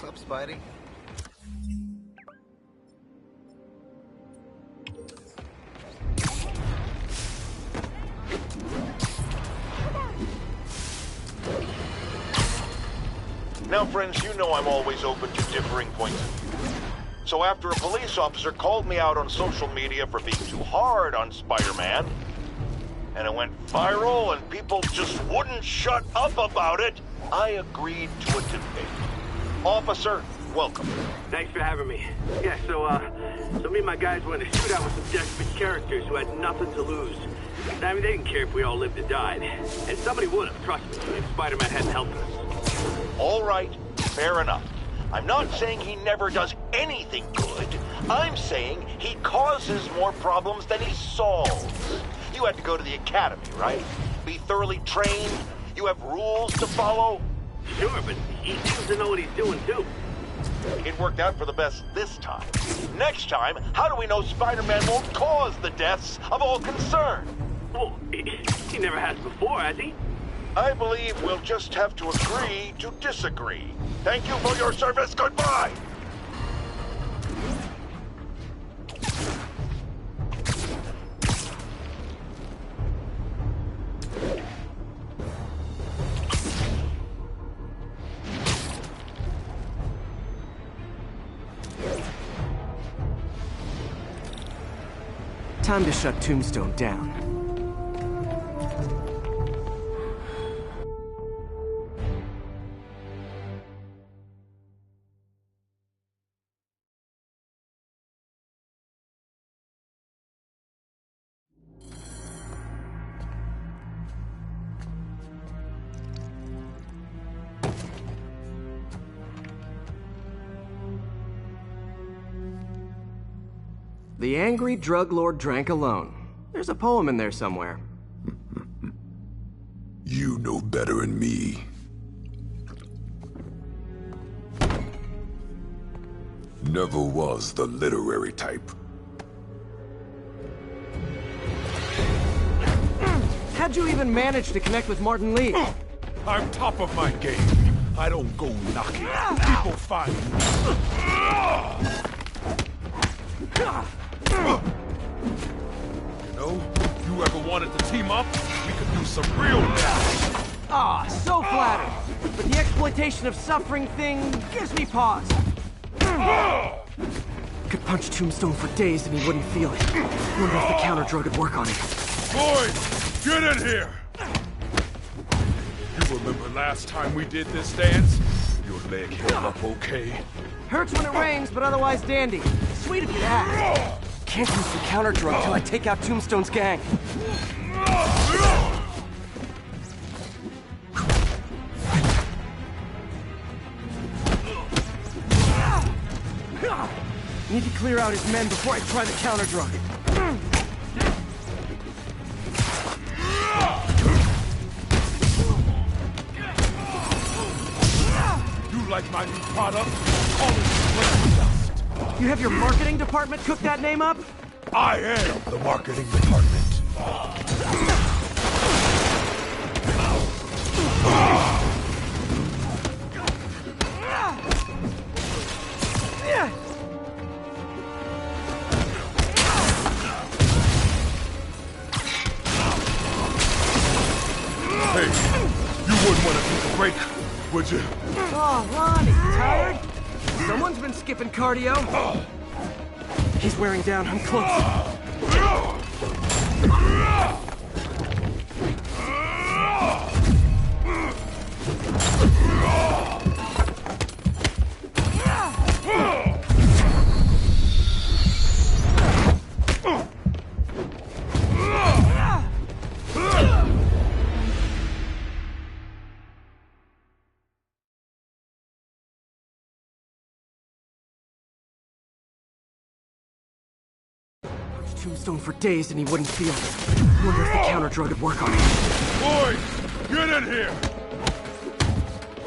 What's up, Spidey? Now, friends, you know I'm always open to differing points of view. So after a police officer called me out on social media for being too hard on Spider-Man, and it went viral and people just wouldn't shut up about it, I agreed to a debate. Officer, welcome. Thanks for having me. Yeah, so me and my guys went in a shootout with some desperate characters who had nothing to lose. I mean, they didn't care if we all lived or died. And somebody would have, trust me, if Spider-Man hadn't helped us. All right, fair enough. I'm not saying he never does anything good. I'm saying he causes more problems than he solves. You had to go to the academy, right? Be thoroughly trained? You have rules to follow? Sure, but he seems to know what he's doing, too. It worked out for the best this time. Next time, how do we know Spider-Man won't cause the deaths of all concerned? Well, he never has before, has he? I believe we'll just have to agree to disagree. Thank you for your service. Goodbye! Time to shut Tombstone down. The angry drug lord drank alone. There's a poem in there somewhere. You know better than me. Never was the literary type. How'd you even manage to connect with Martin Lee? I'm top of my game. I don't go knocking. People find me. You know, you ever wanted to team up? We could do some real damage. Ah, so flattered. But the exploitation of suffering thing gives me pause. Could punch Tombstone for days and he wouldn't feel it. Wonder if the counter drug would work on him. Boys, get in here! You remember last time we did this dance? Your leg held up okay? Hurts when it rains, but otherwise dandy. Sweet of you to ask. Can't use the counter drug till I take out Tombstone's gang. Need to clear out his men before I try the counter drug. You like my new product? All is dust. You have your marketing department cook that name up? I am the marketing department. Hey, you wouldn't want to take a break, would you? Oh, Ronnie, tired? Someone's been skipping cardio. He's wearing down. I'm close. Tombstone for days and he wouldn't feel it. Wonder if the counter drug would work on him. Boys, get in here!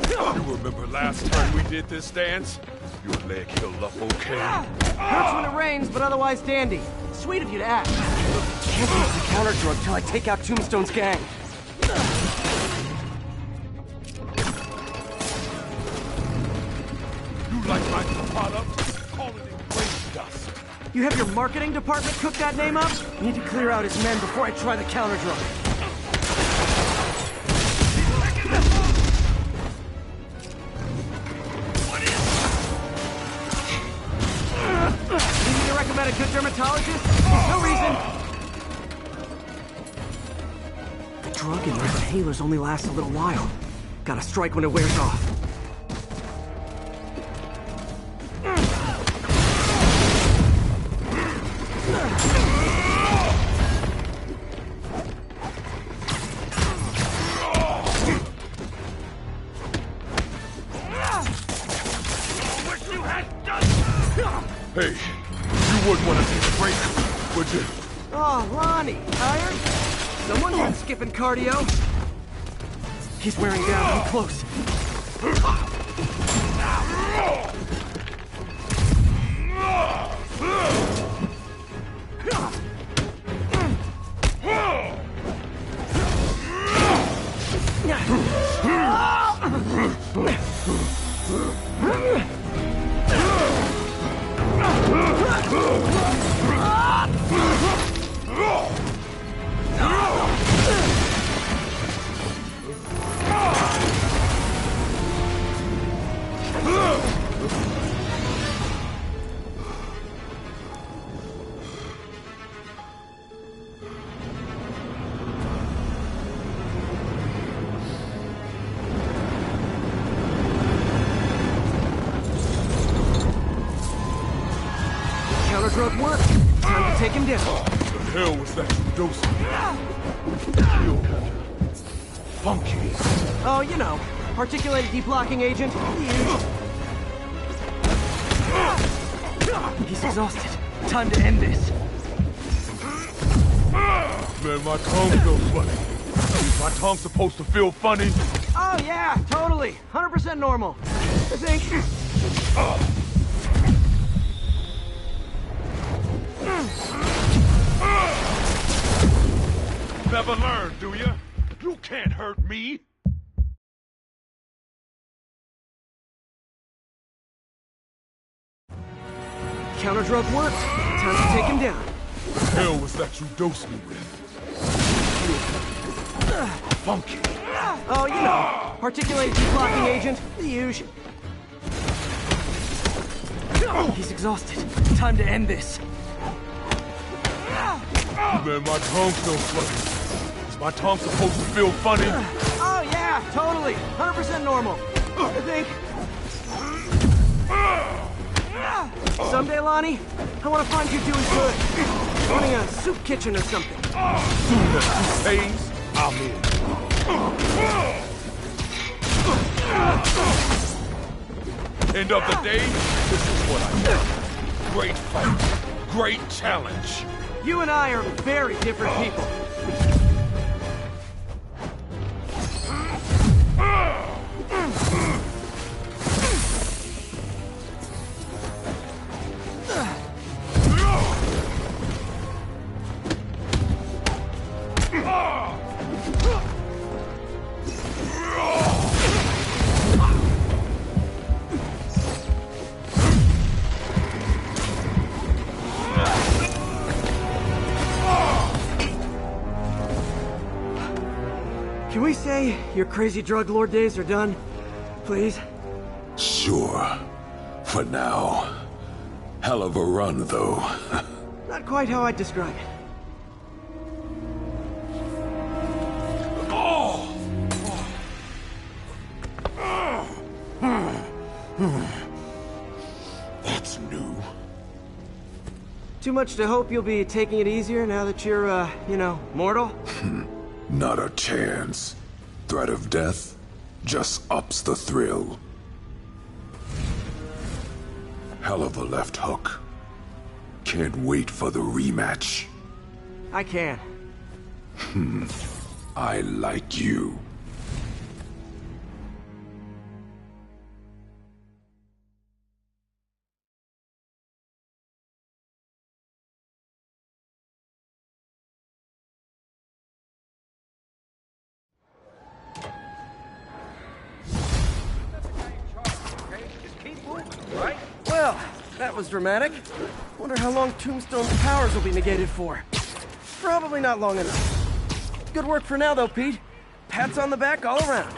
You remember last time we did this dance? Your leg healed up okay? Hurts when it rains, but otherwise dandy. Sweet of you to ask. Can't use the counter drug till I take out Tombstone's gang. like products, call it engraved dust. You have your marketing department cook that name up? You need to clear out his men before I try the counter drug. Need me to recommend a good dermatologist? No reason. The drug in those inhalers only lasts a little while. Gotta strike when it wears off. Hey, you wouldn't want to take a break, would you? Oh, Lonnie, tired? Someone's been skipping cardio. He's wearing down. I'm close. Drug work. Time to take him down. What the hell was that you dosing? Feel kind of funky. Oh, you know, articulated deblocking agent. He's exhausted. Time to end this. Man, my tongue feels funny. My tongue's supposed to feel funny. Oh yeah, totally. 100% normal. I think. Never learn, do you? You can't hurt me. Counter drug worked. Time to take him down. What the hell was that you dosed me with? Funky. Oh, you know, articulated deblocking agent. The usual. He's exhausted. Time to end this. Man, my tongue feels funny. Is my tongue supposed to feel funny? Oh yeah, totally. 100% normal. I think. Someday, Lonnie, I want to find you doing good. Running a soup kitchen or something. Soon as soup pays, I'm in. End of the day, this is what I do. Great fight. Great challenge. You and I are very different people. Can we say your crazy drug lord days are done? Please? Sure. For now. Hell of a run, though. Not quite how I'd describe it. That's new. Too much to hope you'll be taking it easier now that you're, you know, mortal? Not a chance. Threat of death just ups the thrill. Hell of a left hook. Can't wait for the rematch. I can. I like you. Just keep moving, right? that was dramatic. Wonder how long Tombstone's powers will be negated for. Probably not long enough. Good work for now, though, Pete. Pats on the back all around.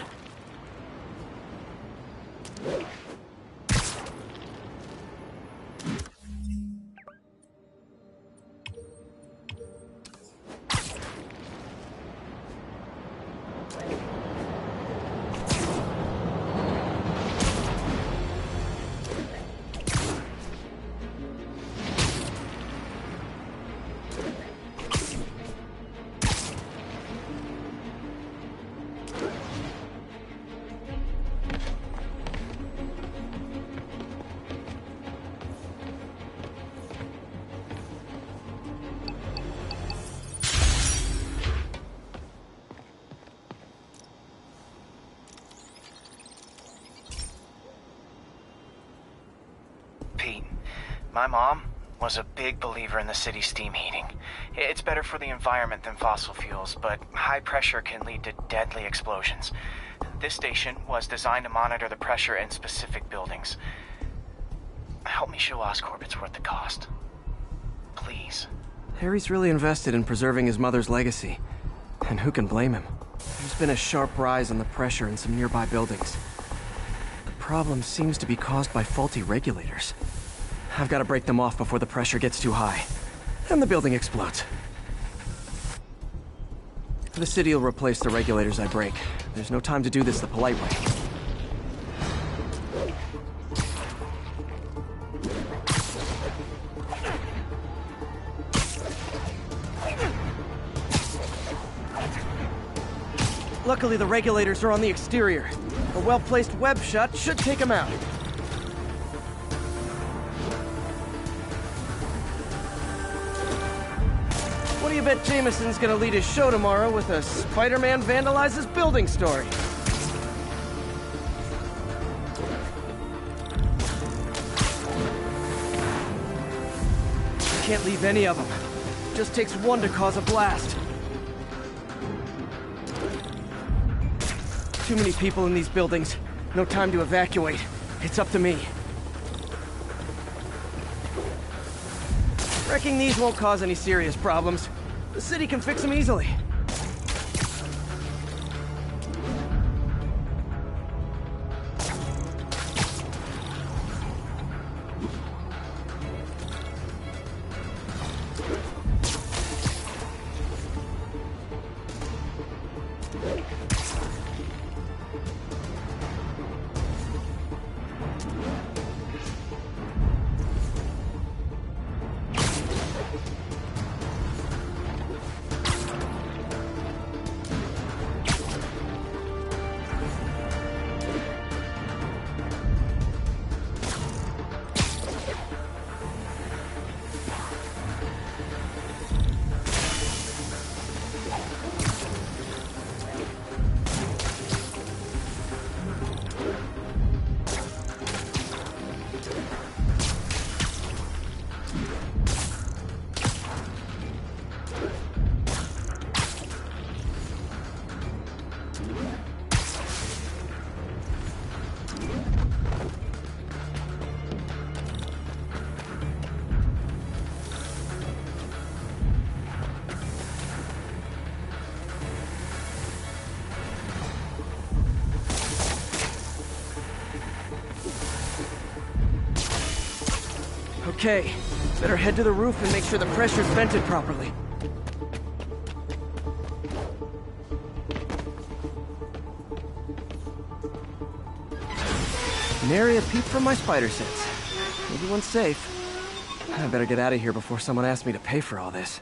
Pete, my mom was a big believer in the city's steam heating. It's better for the environment than fossil fuels, but high pressure can lead to deadly explosions. This station was designed to monitor the pressure in specific buildings. Help me show Oscorp it's worth the cost. Please. Harry's really invested in preserving his mother's legacy. And who can blame him? There's been a sharp rise in the pressure in some nearby buildings. The problem seems to be caused by faulty regulators. I've got to break them off before the pressure gets too high. And the building explodes. The city will replace the regulators I break. There's no time to do this the polite way. Luckily, the regulators are on the exterior. A well-placed web shot should take them out. What do you bet Jameson's gonna lead his show tomorrow with a Spider-Man vandalizes building story? Can't leave any of them. Just takes one to cause a blast. Too many people in these buildings. No time to evacuate. It's up to me. Wrecking these won't cause any serious problems. The city can fix them easily. Okay, better head to the roof and make sure the pressure's vented properly. Nary a peep from my spider sense. Everyone's safe. I better get out of here before someone asks me to pay for all this.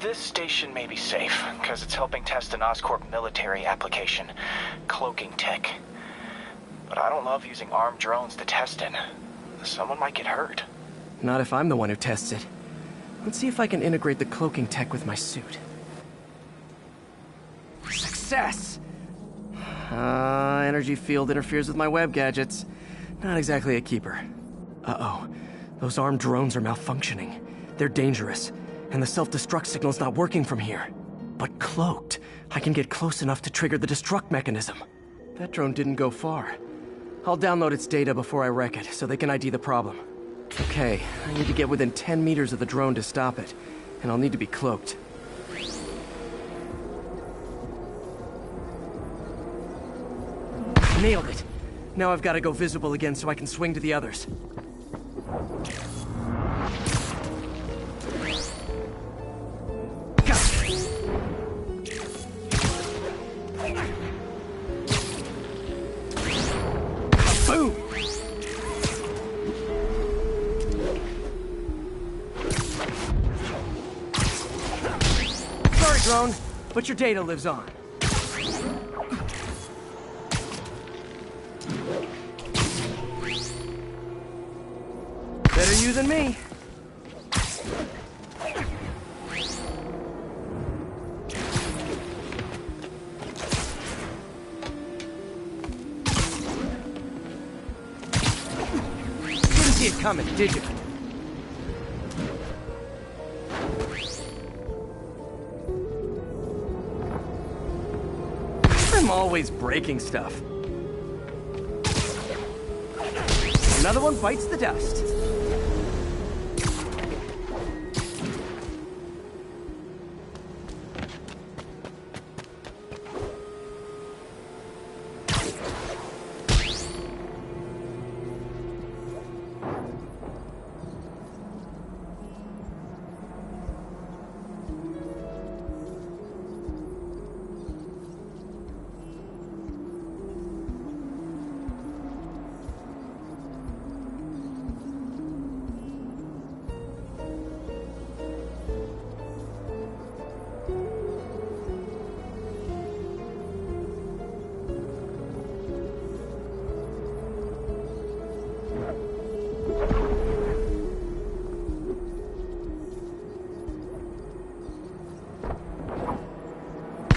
This station may be safe, because it's helping test an Oscorp military application, cloaking tech. But I don't love using armed drones to test it. Someone might get hurt. Not if I'm the one who tests it. Let's see if I can integrate the cloaking tech with my suit. Success! Energy field interferes with my web gadgets. Not exactly a keeper. Uh-oh. Those armed drones are malfunctioning. They're dangerous, and the self-destruct signal's not working from here. But cloaked, I can get close enough to trigger the destruct mechanism. That drone didn't go far. I'll download its data before I wreck it, so they can ID the problem. Okay, I need to get within 10 meters of the drone to stop it, and I'll need to be cloaked. Nailed it! Now I've got to go visible again so I can swing to the others. Boom! Sorry, drone, but your data lives on. Better you than me. Didn't see it coming, did you? I'm always breaking stuff. Another one bites the dust.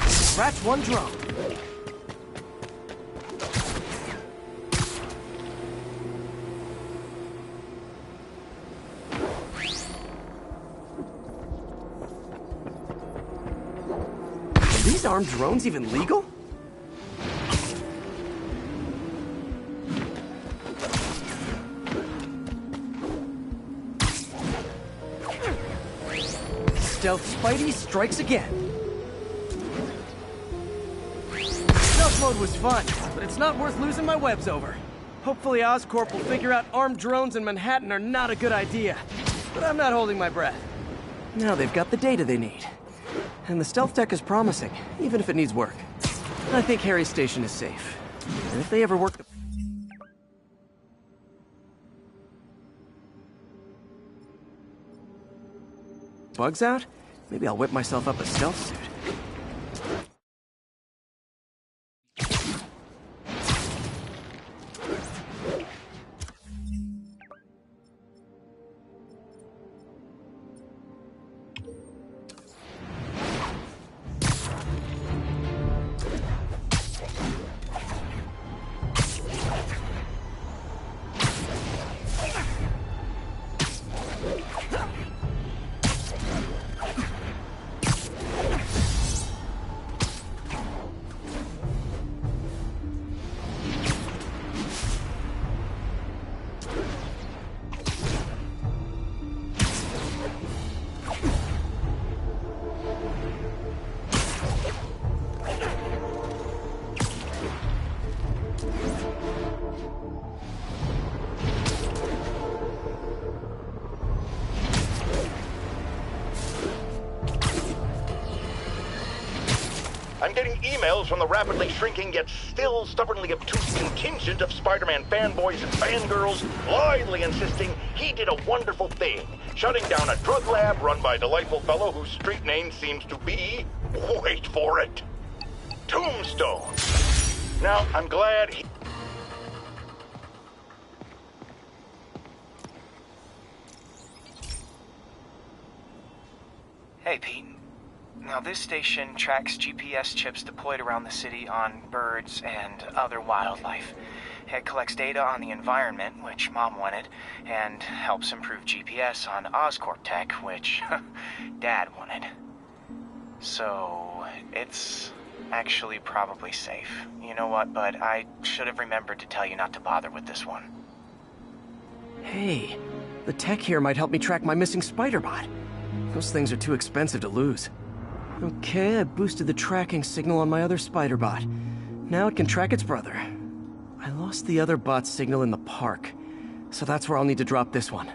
Scratch one drone. Are these armed drones even legal? Stealth Spidey strikes again. Stealth mode was fun, but it's not worth losing my webs over. Hopefully Oscorp will figure out armed drones in Manhattan are not a good idea. But I'm not holding my breath. Now they've got the data they need. And the stealth tech is promising, even if it needs work. I think Harry's station is safe. And if they ever work the... bugs out, maybe I'll whip myself up a stealth suit. I'm getting emails from the rapidly shrinking yet still stubbornly obtuse contingent of Spider-Man fanboys and fangirls blithely insisting he did a wonderful thing, shutting down a drug lab run by a delightful fellow whose street name seems to be, wait for it, Tombstone. Now, I'm glad he... Hey, Pete. Now, this station tracks GPS chips deployed around the city on birds and other wildlife. It collects data on the environment, which Mom wanted, and helps improve GPS on Oscorp tech, which Dad wanted. So, it's actually probably safe. You know what, bud? I should have remembered to tell you not to bother with this one. Hey, the tech here might help me track my missing Spider-Bot. Those things are too expensive to lose. Okay, I boosted the tracking signal on my other Spider-Bot. Now it can track its brother. I lost the other bot's signal in the park, so that's where I'll need to drop this one.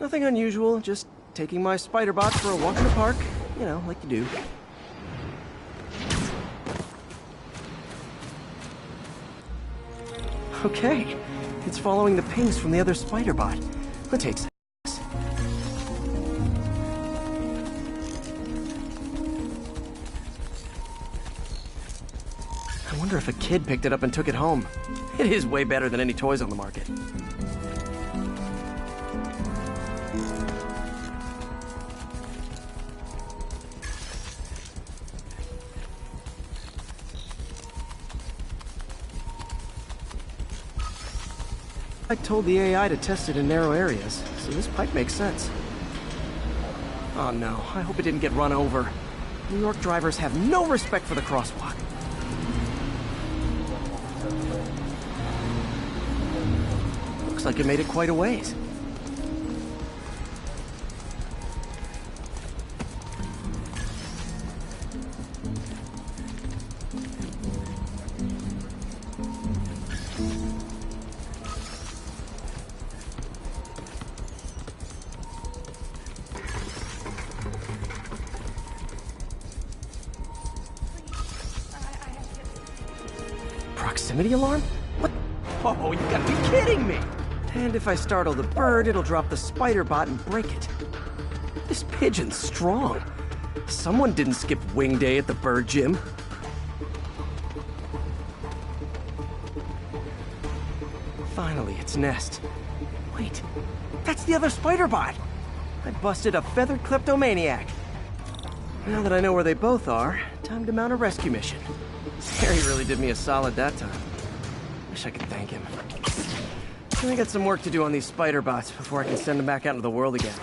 Nothing unusual, just taking my Spider-Bot for a walk in the park. You know, like you do. Okay, it's following the pings from the other Spider-Bot. Let's take this. I wonder if a kid picked it up and took it home. It is way better than any toys on the market. I told the AI to test it in narrow areas, so this pipe makes sense. Oh no, I hope it didn't get run over. New York drivers have no respect for the crosswalk. Looks like it made it quite a ways. Proximity alarm? What? Oh, you gotta be kidding me! And if I startle the bird, it'll drop the Spider-Bot and break it. This pigeon's strong. Someone didn't skip wing day at the bird gym. Finally, its nest. Wait, that's the other Spider-Bot! I busted a feathered kleptomaniac. Now that I know where they both are, time to mount a rescue mission. Harry really did me a solid that time. Wish I could thank him. I got some work to do on these Spider-Bots before I can send them back out into the world again.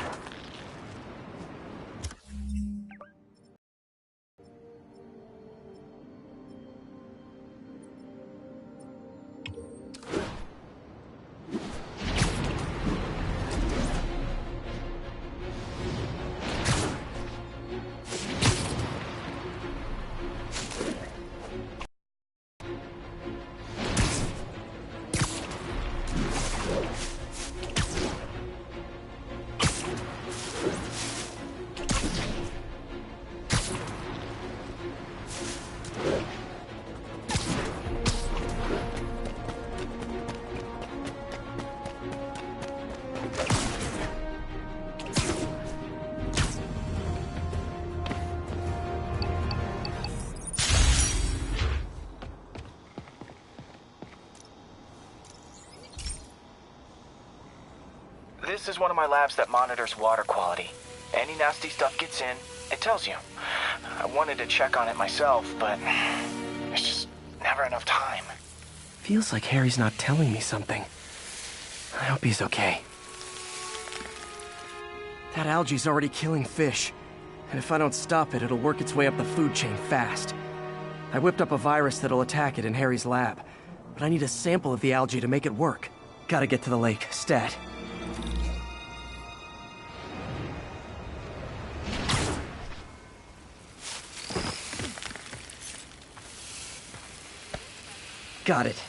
This is one of my labs that monitors water quality. Any nasty stuff gets in, it tells you. I wanted to check on it myself, but there's just never enough time. Feels like Harry's not telling me something. I hope he's okay. That algae's already killing fish. And if I don't stop it, it'll work its way up the food chain fast. I whipped up a virus that'll attack it in Harry's lab. But I need a sample of the algae to make it work. Gotta get to the lake, stat. Got it.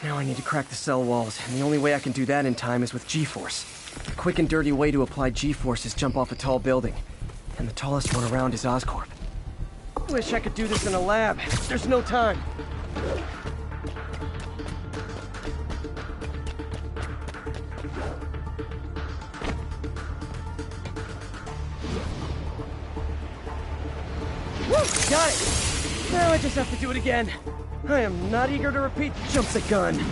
Now I need to crack the cell walls, and the only way I can do that in time is with G-Force. The quick and dirty way to apply G-Force is jump off a tall building. And the tallest one around is Oscorp. Wish I could do this in a lab. There's no time. Woo! Got it! Now I just have to do it again. I am not eager to repeat jumps a gun.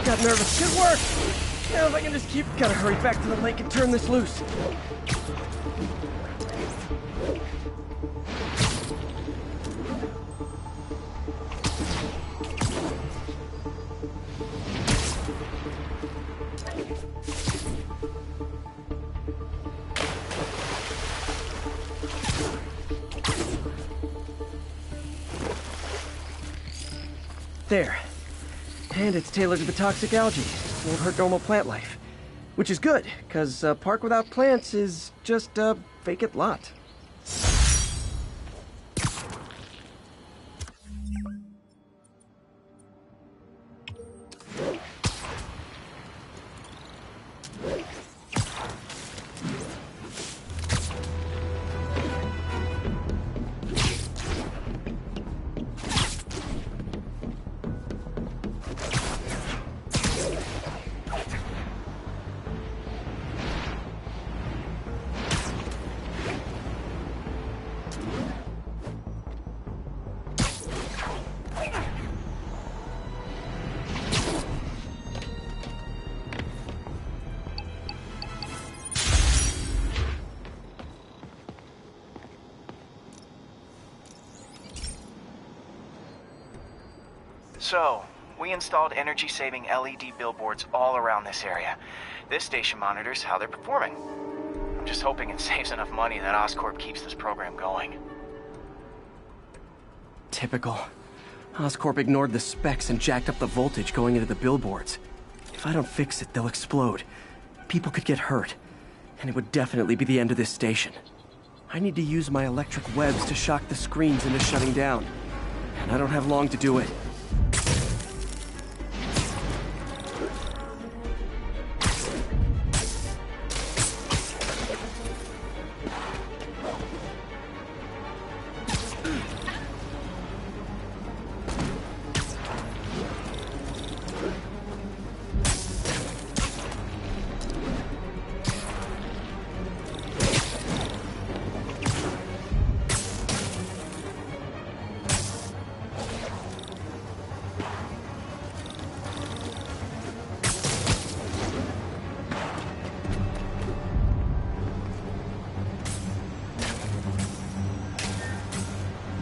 Got nervous. Good work! Now if I can just keep... Gotta hurry back to the lake and turn this loose. There. And it's tailored to the toxic algae. Won't hurt normal plant life. Which is good, because a park without plants is just a vacant lot. So, we installed energy-saving LED billboards all around this area. This station monitors how they're performing. I'm just hoping it saves enough money that Oscorp keeps this program going. Typical. Oscorp ignored the specs and jacked up the voltage going into the billboards. If I don't fix it, they'll explode. People could get hurt. And it would definitely be the end of this station. I need to use my electric webs to shock the screens into shutting down. And I don't have long to do it.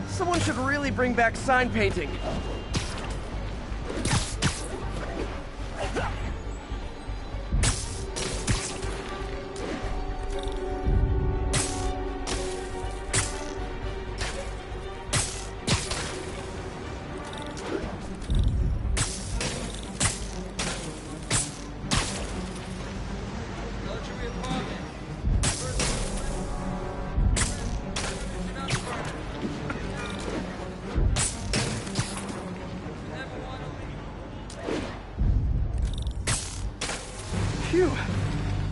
Someone should really bring back sign painting. Phew.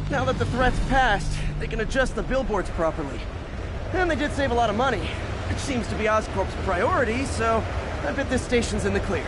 Now that the threat's passed, they can adjust the billboards properly. And they did save a lot of money, which seems to be Oscorp's priority, so I bet this station's in the clear.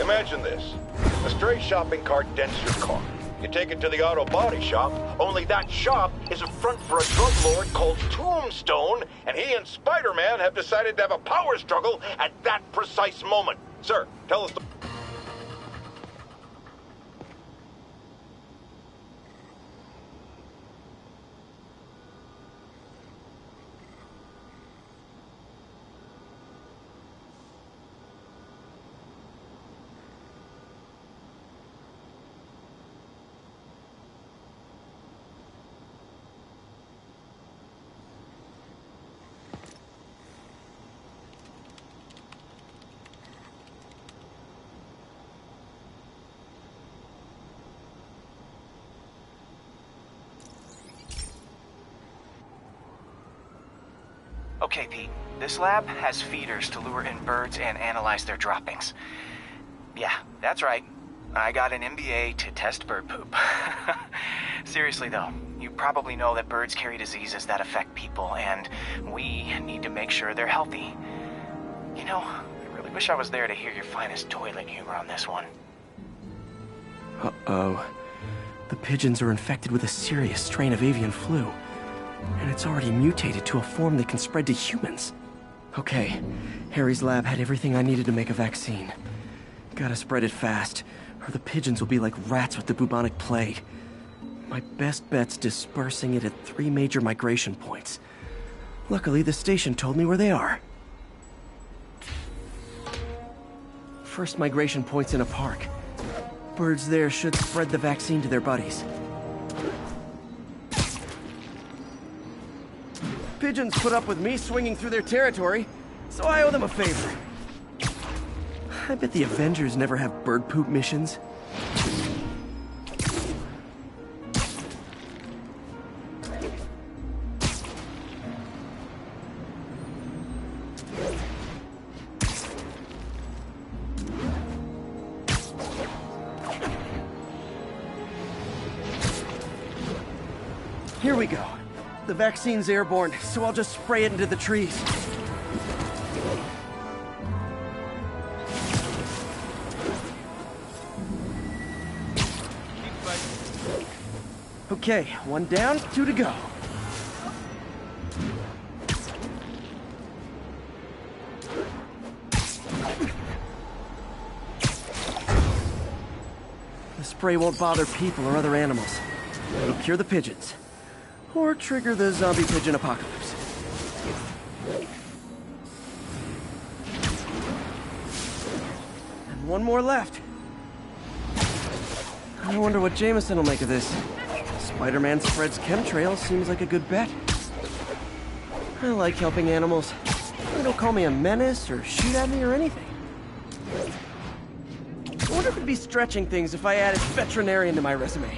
Imagine this. A stray shopping cart dents your car. You take it to the auto body shop, only that shop is a front for a drug lord called Tombstone, and he and Spider-Man have decided to have a power struggle at that precise moment. Sir, tell us the... Okay, Pete. This lab has feeders to lure in birds and analyze their droppings. Yeah, that's right. I got an MBA to test bird poop. Seriously though, you probably know that birds carry diseases that affect people, and we need to make sure they're healthy. You know, I really wish I was there to hear your finest toilet humor on this one. Uh-oh. The pigeons are infected with a serious strain of avian flu. And it's already mutated to a form that can spread to humans. Okay, Harry's lab had everything I needed to make a vaccine. Gotta spread it fast, or the pigeons will be like rats with the bubonic plague. My best bet's dispersing it at 3 major migration points. Luckily, the station told me where they are. First migration point's in a park. Birds there should spread the vaccine to their buddies. Pigeons put up with me swinging through their territory, so I owe them a favor. I bet the Avengers never have bird poop missions. Here we go. The vaccine's airborne, so I'll just spray it into the trees. Okay, 1 down, 2 to go. The spray won't bother people or other animals. It'll cure the pigeons. Or trigger the zombie pigeon apocalypse. And 1 more left. I wonder what Jameson will make of this. Spider-Man spreads chemtrails seems like a good bet. I like helping animals. They don't call me a menace or shoot at me or anything. I wonder if it'd be stretching things if I added veterinarian to my resume.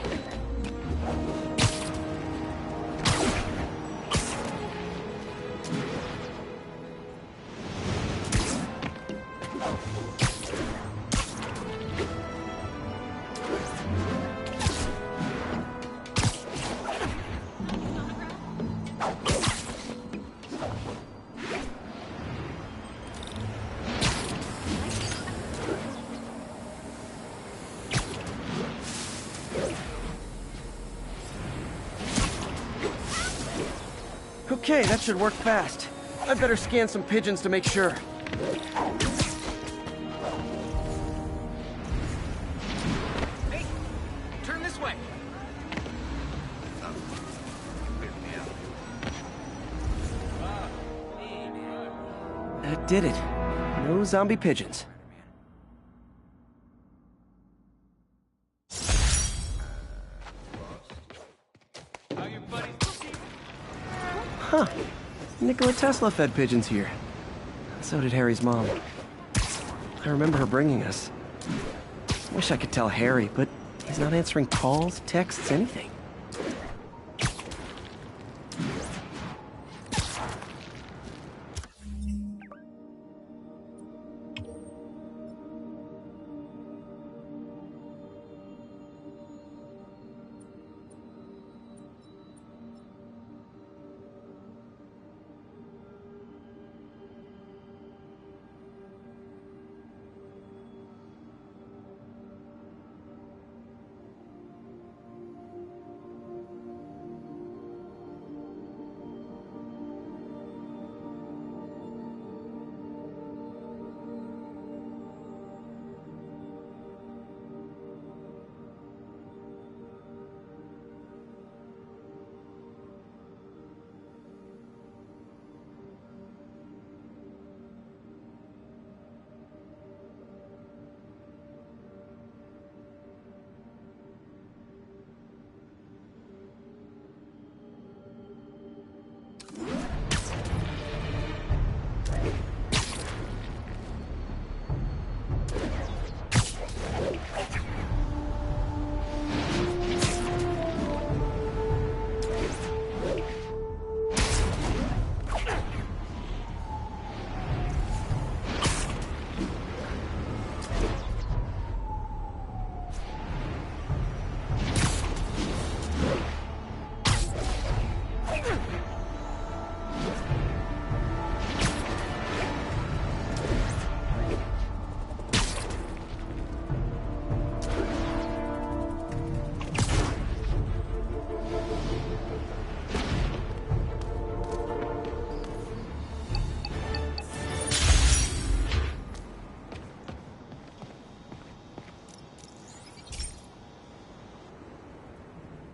Okay, that should work fast. I'd better scan some pigeons to make sure. Hey, turn this way. That did it. No zombie pigeons. Huh. Nikola Tesla fed pigeons here. So did Harry's mom. I remember her bringing us. Wish I could tell Harry, but he's not answering calls, texts, anything.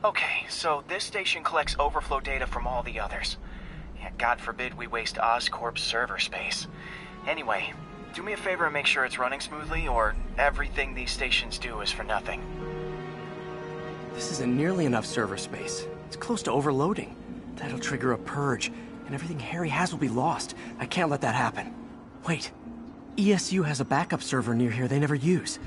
Okay, so this station collects overflow data from all the others. Yeah, God forbid we waste Oscorp's server space. Anyway, do me a favor and make sure it's running smoothly, or everything these stations do is for nothing. This isn't nearly enough server space. It's close to overloading. That'll trigger a purge, and everything Harry has will be lost. I can't let that happen. Wait. ESU has a backup server near here they never use.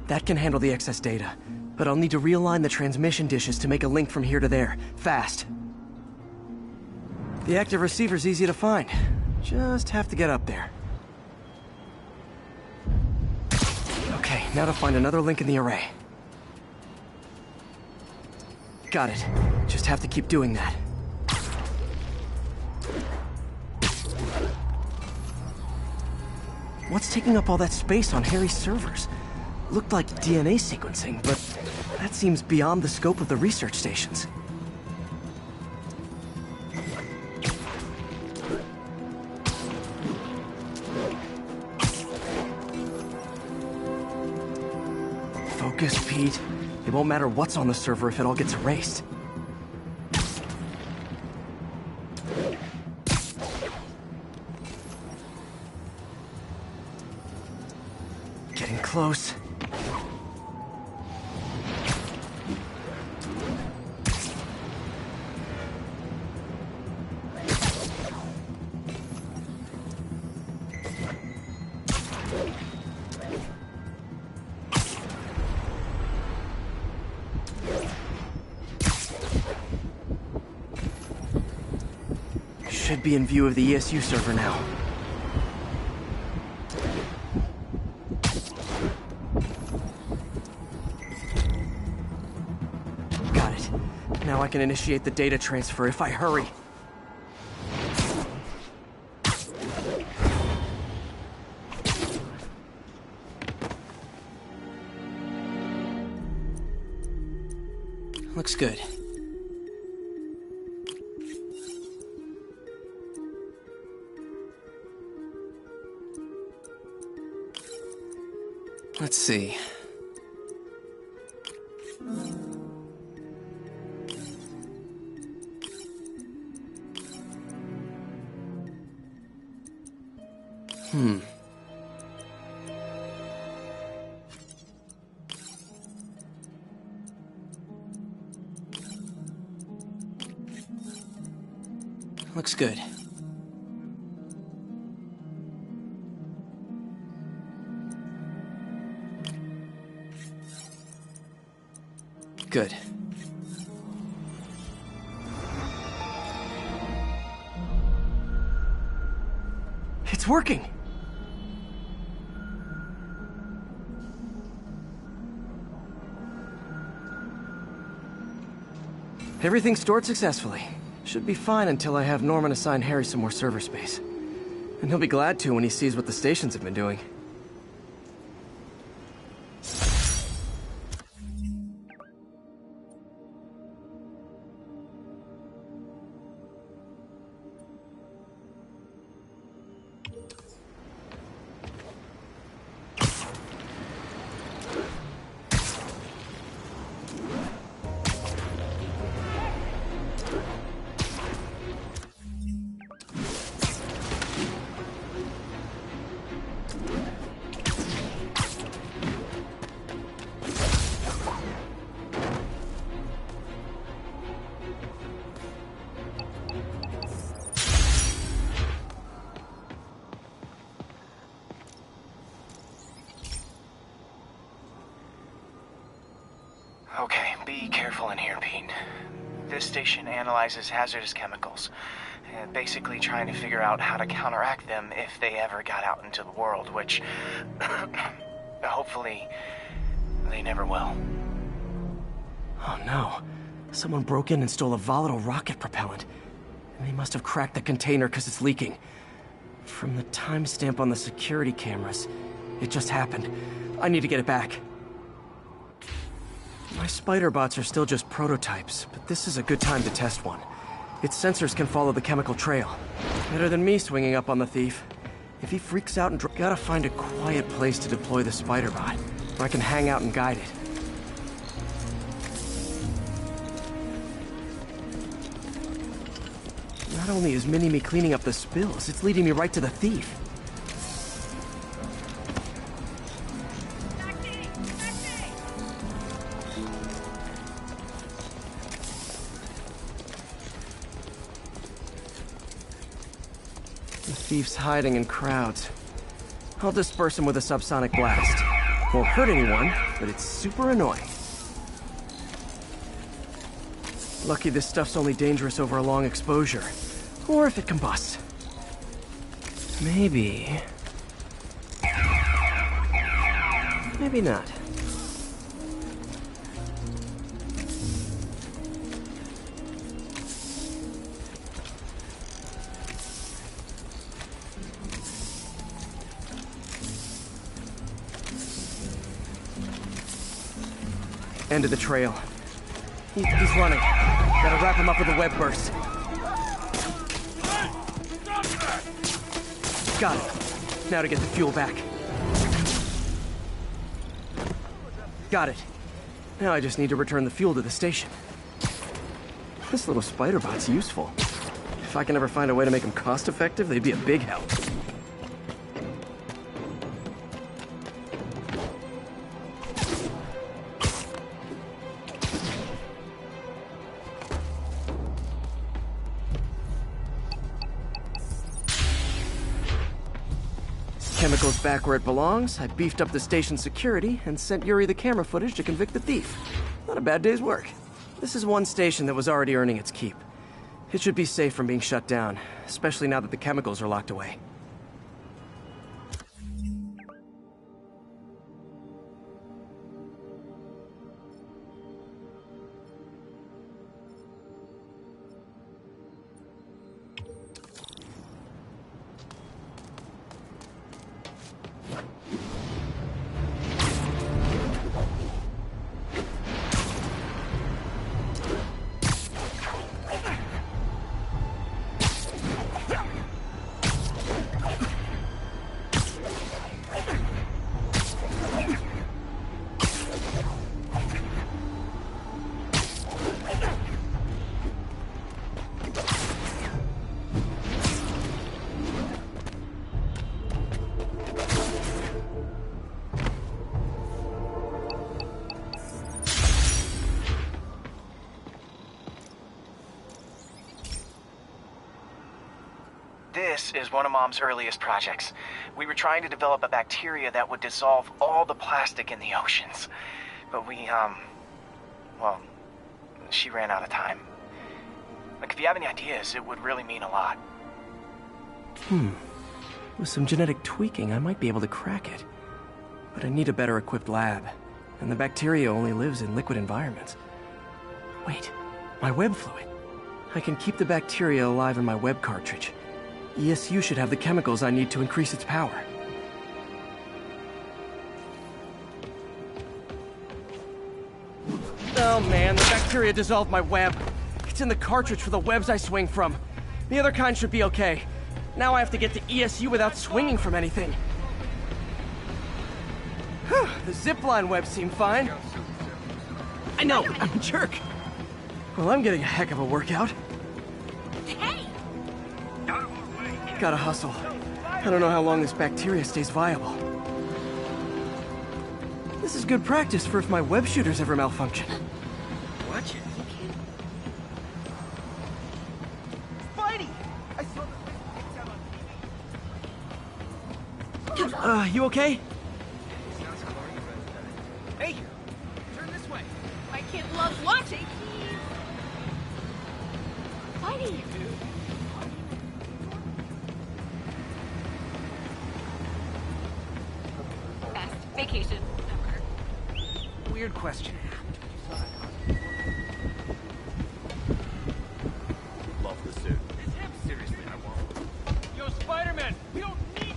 That can handle the excess data, but I'll need to realign the transmission dishes to make a link from here to there, fast. The active receiver's easy to find. Just have to get up there. Okay, now to find another link in the array. Got it. Just have to keep doing that. What's taking up all that space on Harry's servers? Looked like DNA sequencing, but that seems beyond the scope of the research stations. Focus, Pete. It won't matter what's on the server if it all gets erased. Getting close. Should be in view of the ESU server now. Got it. Now I can initiate the data transfer if I hurry. Looks good. Let's see. Looks good. Good. It's working! Everything's stored successfully. Should be fine until I have Norman assign Harry some more server space. And he'll be glad to when he sees what the stations have been doing. Okay, be careful in here, Pete. This station analyzes hazardous chemicals, basically trying to figure out how to counteract them if they ever got out into the world, which hopefully they never will. Oh no. Someone broke in and stole a volatile rocket propellant. And they must have cracked the container because it's leaking. From the timestamp on the security cameras, it just happened. I need to get it back. My spider bots are still just prototypes, but this is a good time to test one. Its sensors can follow the chemical trail. Better than me swinging up on the thief. If he freaks out and gotta find a quiet place to deploy the spider bot, where I can hang out and guide it. Not only is Mini-Me cleaning up the spills, it's leading me right to the thief. The thief's hiding in crowds. I'll disperse him with a subsonic blast. Won't hurt anyone, but it's super annoying. Lucky this stuff's only dangerous over a long exposure. Or if it combusts. Maybe... maybe not. End of the trail. He's running. Gotta wrap him up with a web burst. Got it. Now to get the fuel back. Got it. Now I just need to return the fuel to the station. This little spider bot's useful. If I can ever find a way to make them cost-effective, they'd be a big help. Chemicals back where it belongs. I beefed up the station's security and sent Yuri the camera footage to convict the thief. Not a bad day's work. This is one station that was already earning its keep. It should be safe from being shut down, especially now that the chemicals are locked away. This is one of Mom's earliest projects. We were trying to develop a bacteria that would dissolve all the plastic in the oceans. But well, she ran out of time. Like, if you have any ideas, it would really mean a lot. With some genetic tweaking, I might be able to crack it. But I need a better equipped lab. And the bacteria only lives in liquid environments. Wait, my web fluid. I can keep the bacteria alive in my web cartridge. ESU should have the chemicals I need to increase its power. Oh man, the bacteria dissolved my web. It's in the cartridge for the webs I swing from. The other kind should be okay. Now I have to get to ESU without swinging from anything. The zipline webs seem fine. I know, I'm a jerk. Well, I'm getting a heck of a workout. Gotta hustle. I don't know how long this bacteria stays viable. This is good practice for if my web shooters ever malfunction. Watch it. Spidey! You okay? Hey, turn this way. My kid loves watching. Spidey! Best vacation ever. Weird question. Love the suit. It's him. Seriously, I won't. Yo, Spider-Man, we don't need...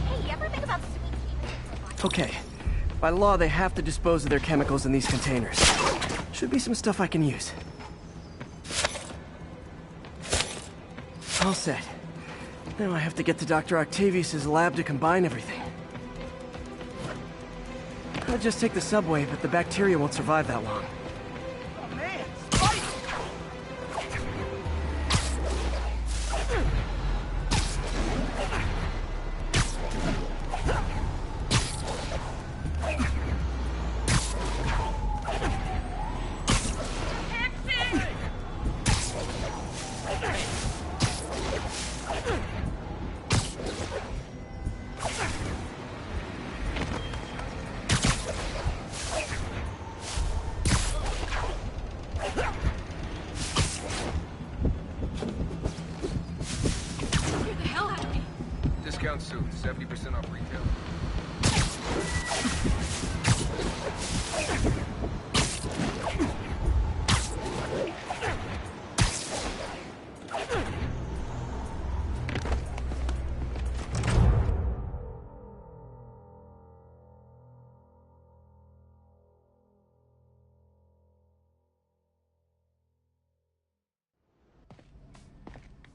Hey, you ever think about sweet tea? Okay. By law, they have to dispose of their chemicals in these containers. Should be some stuff I can use. All set. Now I have to get to Dr. Octavius's lab to combine everything. I'll just take the subway, but the bacteria won't survive that long. Oh man, Spike! Discount suit, 70% off retail.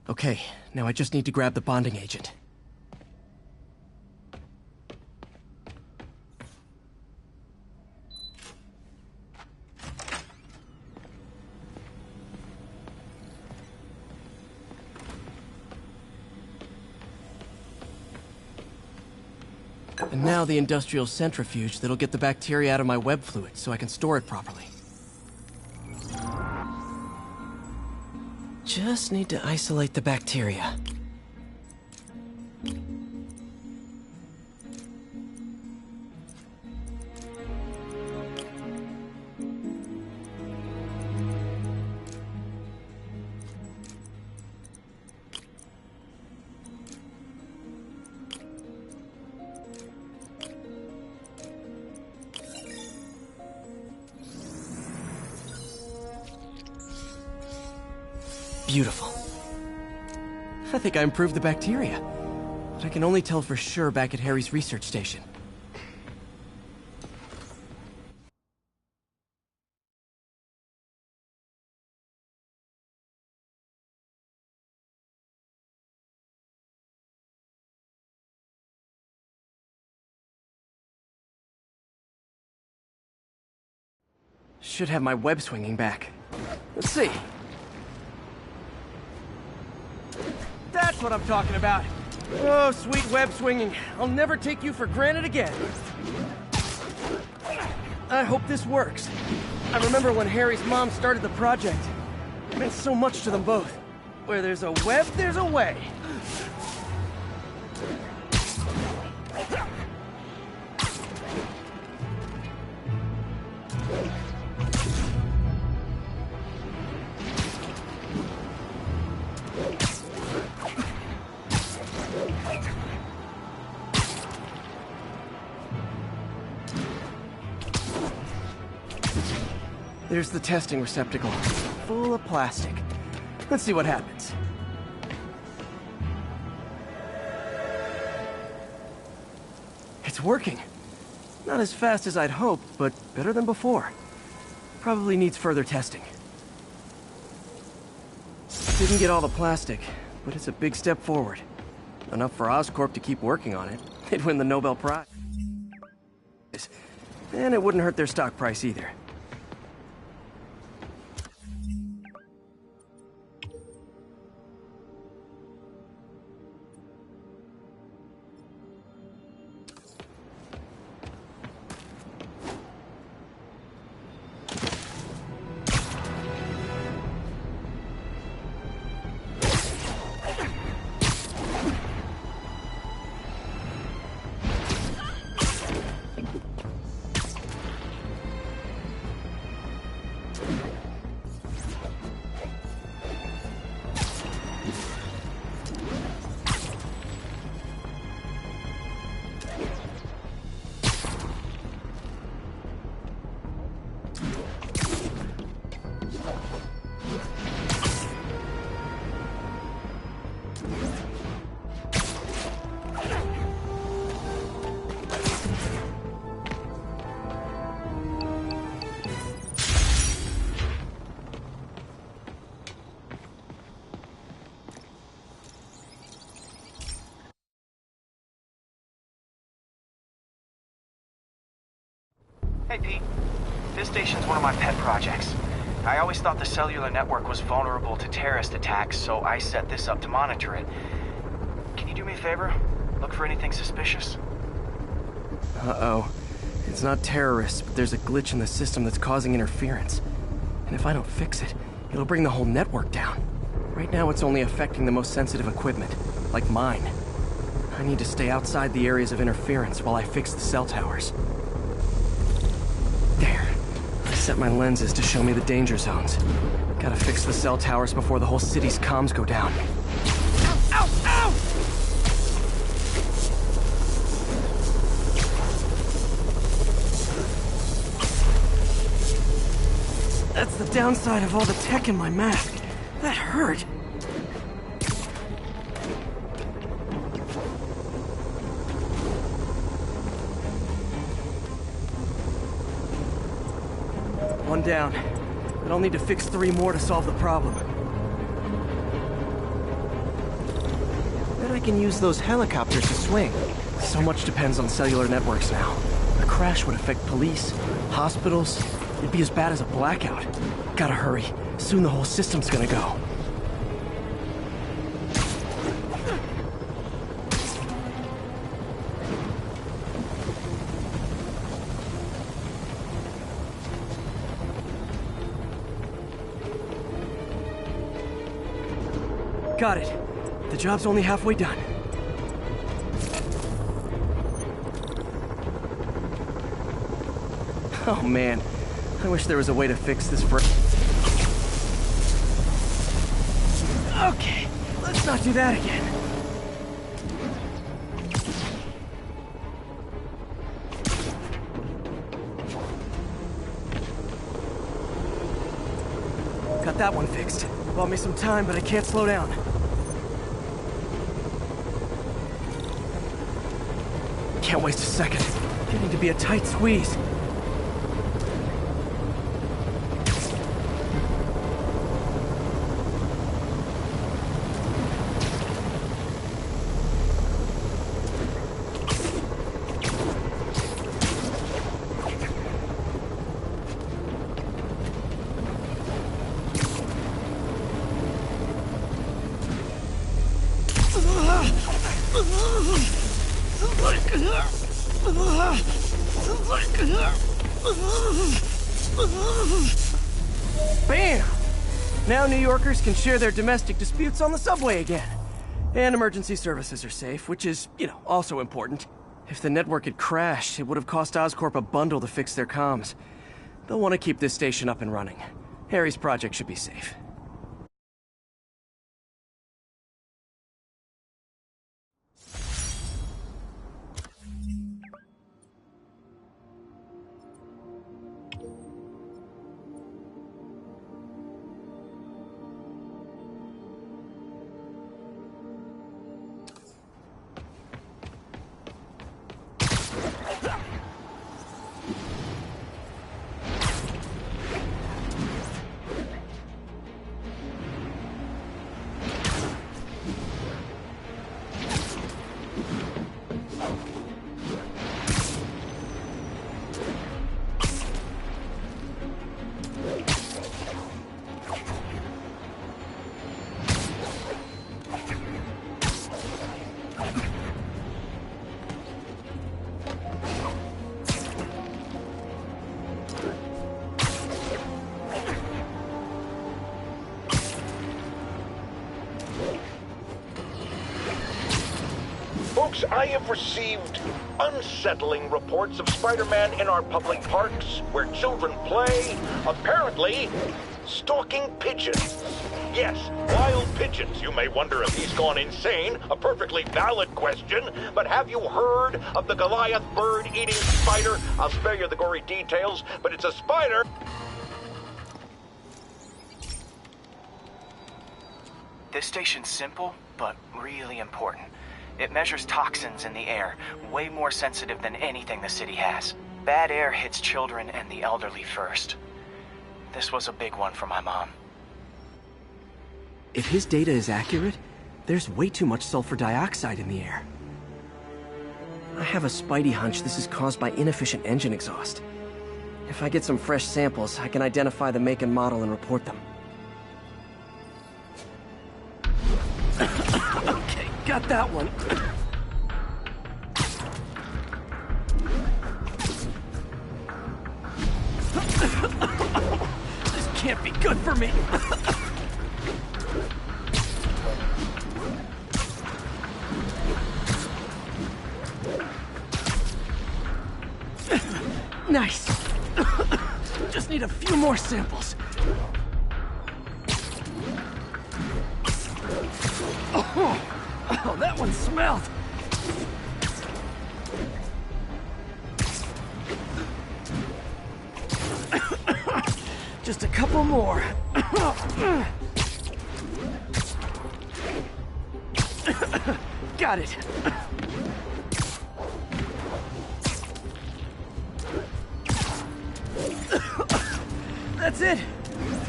Okay, now I just need to grab the bonding agent. And now the industrial centrifuge that'll get the bacteria out of my web fluid so I can store it properly. Just need to isolate the bacteria. Beautiful. I think I improved the bacteria. But I can only tell for sure back at Harry's research station. Should have my web swinging back. Let's see. That's what I'm talking about. Oh, sweet web swinging. I'll never take you for granted again. I hope this works. I remember when Harry's mom started the project. It meant so much to them both. Where there's a web, there's a way. There's the testing receptacle, full of plastic. Let's see what happens. It's working. Not as fast as I'd hoped, but better than before. Probably needs further testing. Didn't get all the plastic, but it's a big step forward. Enough for Oscorp to keep working on it. They'd win the Nobel Prize. And it wouldn't hurt their stock price either. Hey, Pete. This station's one of my pet projects. I always thought the cellular network was vulnerable to terrorist attacks, so I set this up to monitor it. Can you do me a favor? Look for anything suspicious? Uh-oh. It's not terrorists, but there's a glitch in the system that's causing interference. And if I don't fix it, it'll bring the whole network down. Right now it's only affecting the most sensitive equipment, like mine. I need to stay outside the areas of interference while I fix the cell towers. There. I set my lenses to show me the danger zones. Gotta fix the cell towers before the whole city's comms go down. Ow! Ow! Ow! That's the downside of all the tech in my mask. That hurt. One down. But I'll need to fix 3 more to solve the problem. Bet I can use those helicopters to swing. So much depends on cellular networks now. A crash would affect police, hospitals. It'd be as bad as a blackout. Gotta hurry. Soon the whole system's gonna go. Got it. The job's only halfway done. Oh man, I wish there was a way to fix this for... Okay, let's not do that again. Got that one fixed. Bought me some time, but I can't slow down. Can't waste a second. Getting to be a tight squeeze. Bam! Now New Yorkers can share their domestic disputes on the subway again. And emergency services are safe, which is, also important. If the network had crashed, it would have cost Oscorp a bundle to fix their comms. They'll want to keep this station up and running. Harry's project should be safe. Folks, I have received unsettling reports of Spider-Man in our public parks, where children play, apparently stalking pigeons. Yes, wild pigeons. You may wonder if he's gone insane, a perfectly valid question, but have you heard of the Goliath bird-eating spider? I'll spare you the gory details, but it's a spider. This station's simple, but really important. It measures toxins in the air, way more sensitive than anything the city has. Bad air hits children and the elderly first. This was a big one for my mom. If his data is accurate, there's way too much sulfur dioxide in the air. I have a spidey hunch this is caused by inefficient engine exhaust. If I get some fresh samples, I can identify the make and model and report them. Okay, got that one. This can't be good for me. Nice. Just need a few more samples. Oh, that one smelled. Just a couple more. Got it. That's it.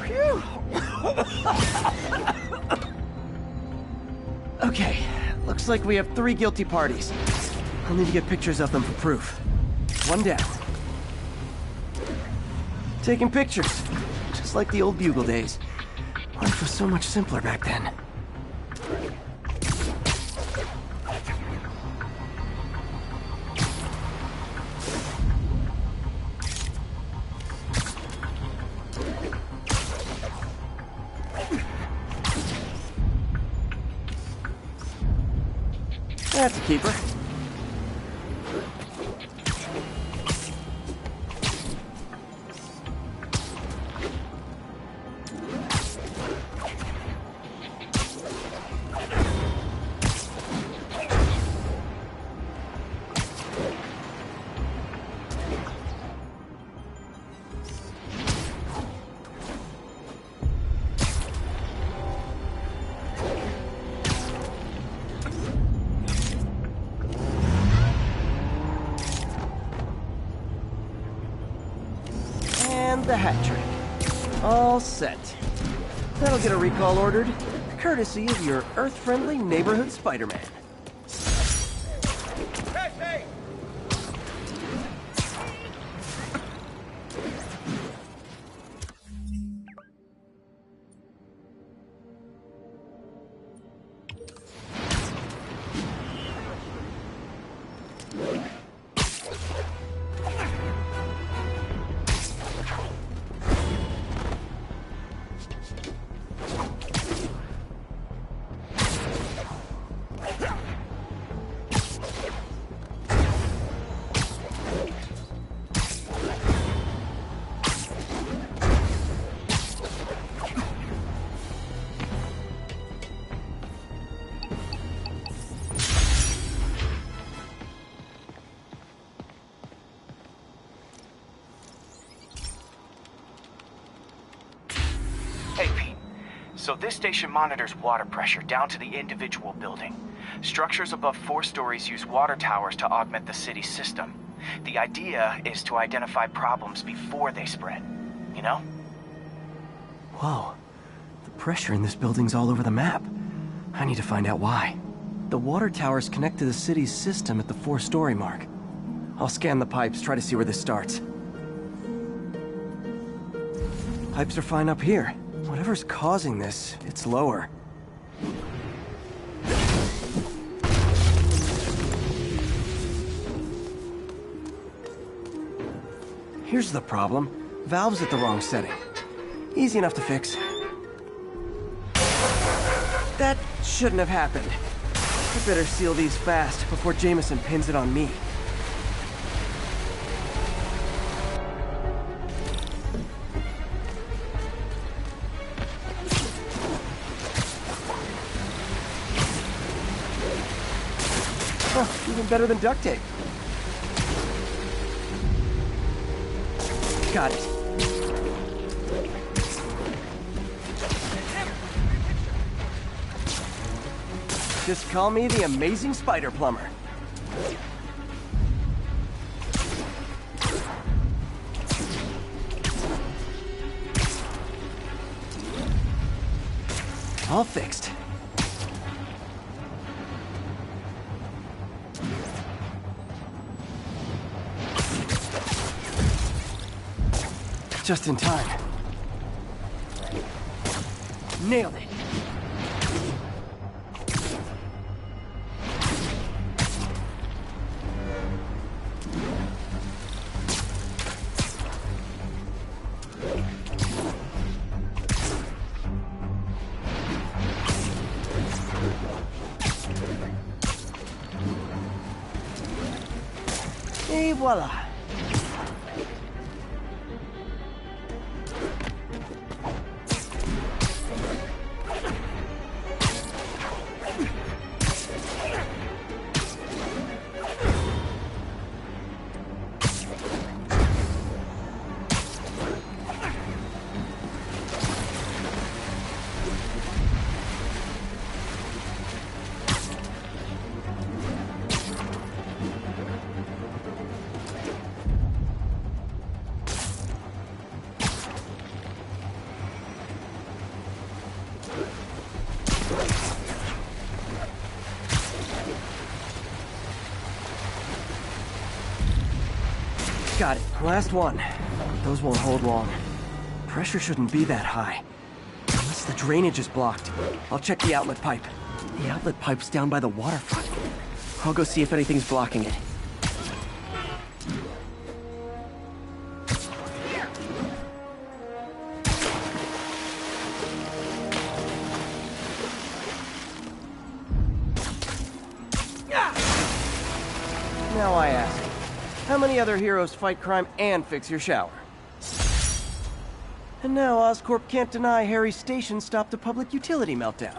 Phew. Okay, looks like we have 3 guilty parties. I'll need to get pictures of them for proof. One down. Taking pictures, just like the old Bugle days. Life was so much simpler back then. That's a keeper. The hat trick. All set. That'll get a recall ordered, courtesy of your Earth-friendly neighborhood Spider-Man. Hey, hey! Hey, Pete. So this station monitors water pressure down to the individual building. Structures above 4 stories use water towers to augment the city's system. The idea is to identify problems before they spread. You know? Whoa. The pressure in this building's all over the map. I need to find out why. The water towers connect to the city's system at the 4-story mark. I'll scan the pipes, try to see where this starts. Pipes are fine up here. Whatever's causing this, it's lower. Here's the problem. Valve's at the wrong setting. Easy enough to fix. That shouldn't have happened. I better seal these fast before Jameson pins it on me. Even better than duct tape. Got it. Just call me the Amazing Spider Plumber. All fixed. Just in time. Nailed it. Et voila. Got it. Last one. Those won't hold long. Pressure shouldn't be that high. Unless the drainage is blocked. I'll check the outlet pipe. The outlet pipe's down by the waterfront. I'll go see if anything's blocking it. Now I ask, how many other heroes fight crime and fix your shower? And now Oscorp can't deny Harry's station stopped a public utility meltdown.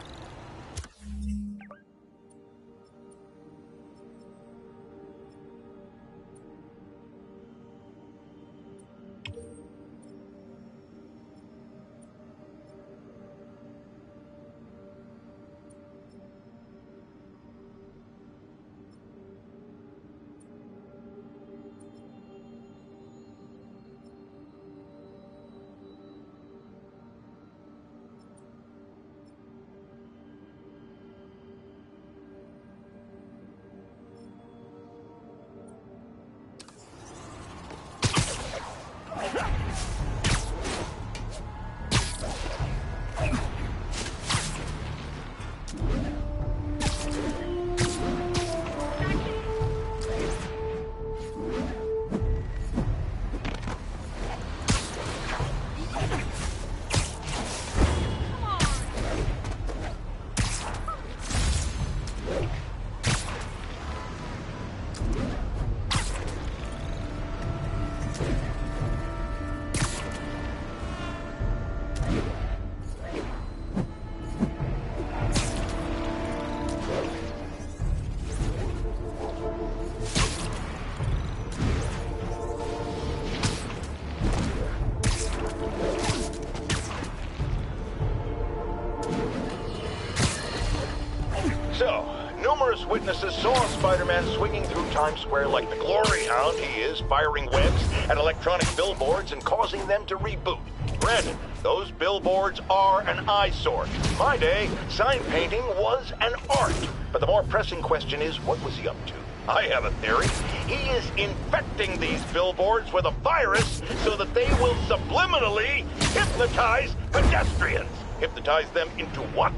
So, numerous witnesses saw Spider-Man swinging through Times Square like the glory hound he is, firing webs at electronic billboards and causing them to reboot. Granted, those billboards are an eyesore. In my day, sign painting was an art. But the more pressing question is, what was he up to? I have a theory. He is infecting these billboards with a virus so that they will subliminally hypnotize pedestrians. Hypnotize them into what?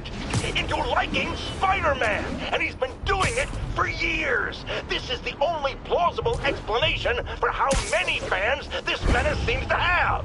Into liking Spider-Man! And he's been doing it for years! This is the only plausible explanation for how many fans this menace seems to have!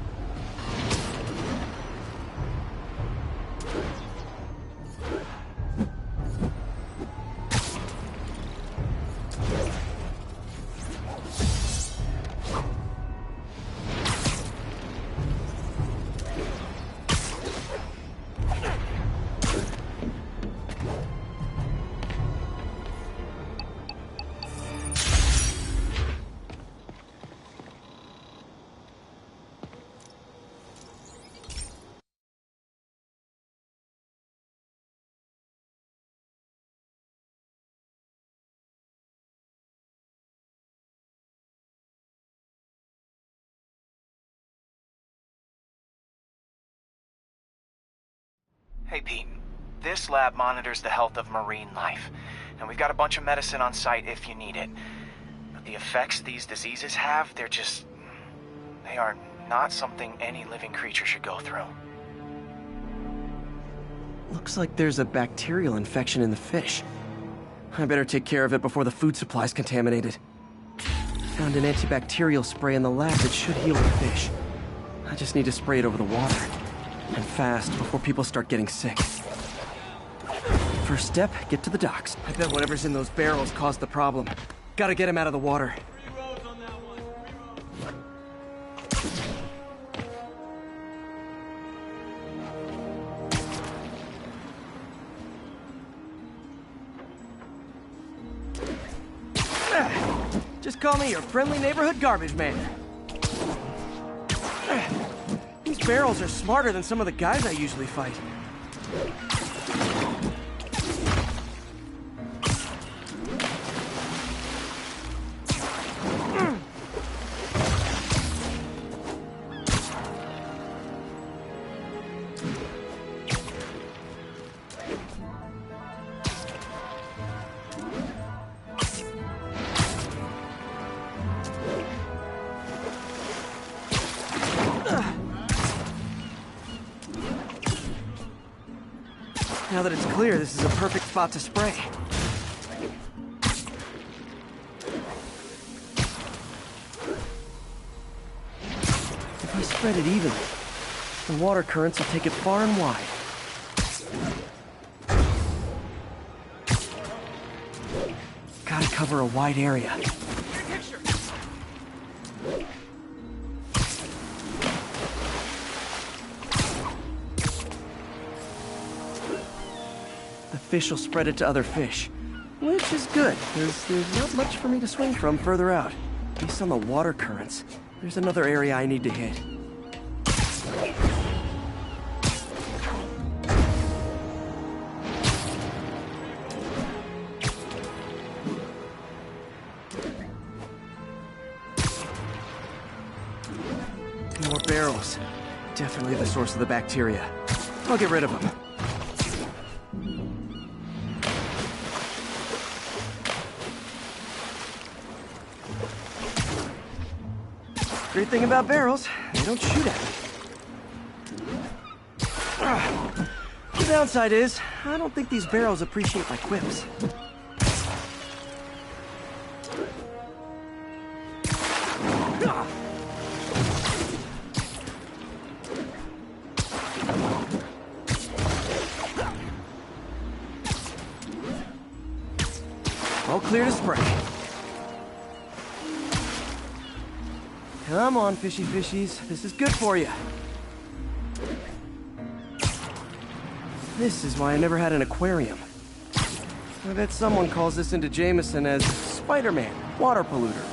Hey, Pete. This lab monitors the health of marine life, and we've got a bunch of medicine on site if you need it. But the effects these diseases have, they are not something any living creature should go through. Looks like there's a bacterial infection in the fish. I better take care of it before the food supply's contaminated. Found an antibacterial spray in the lab that should heal the fish. I just need to spray it over the water. And fast, before people start getting sick. First step, get to the docks. I bet whatever's in those barrels caused the problem. Gotta get him out of the water. Just call me your friendly neighborhood garbage man. These barrels are smarter than some of the guys I usually fight. Now that it's clear, this is a perfect spot to spray. If I spread it evenly, the water currents will take it far and wide. Gotta cover a wide area. Fish will spread it to other fish, which is good, because there's not much for me to swing from further out. Based on the water currents, there's another area I need to hit. More barrels. Definitely the source of the bacteria. I'll get rid of them. Great thing about barrels, they don't shoot at me. The downside is, I don't think these barrels appreciate my quips. All clear to spray. Come on, fishy fishies. This is good for you. This is why I never had an aquarium. I bet someone calls this into Jameson as Spider-Man, water polluter.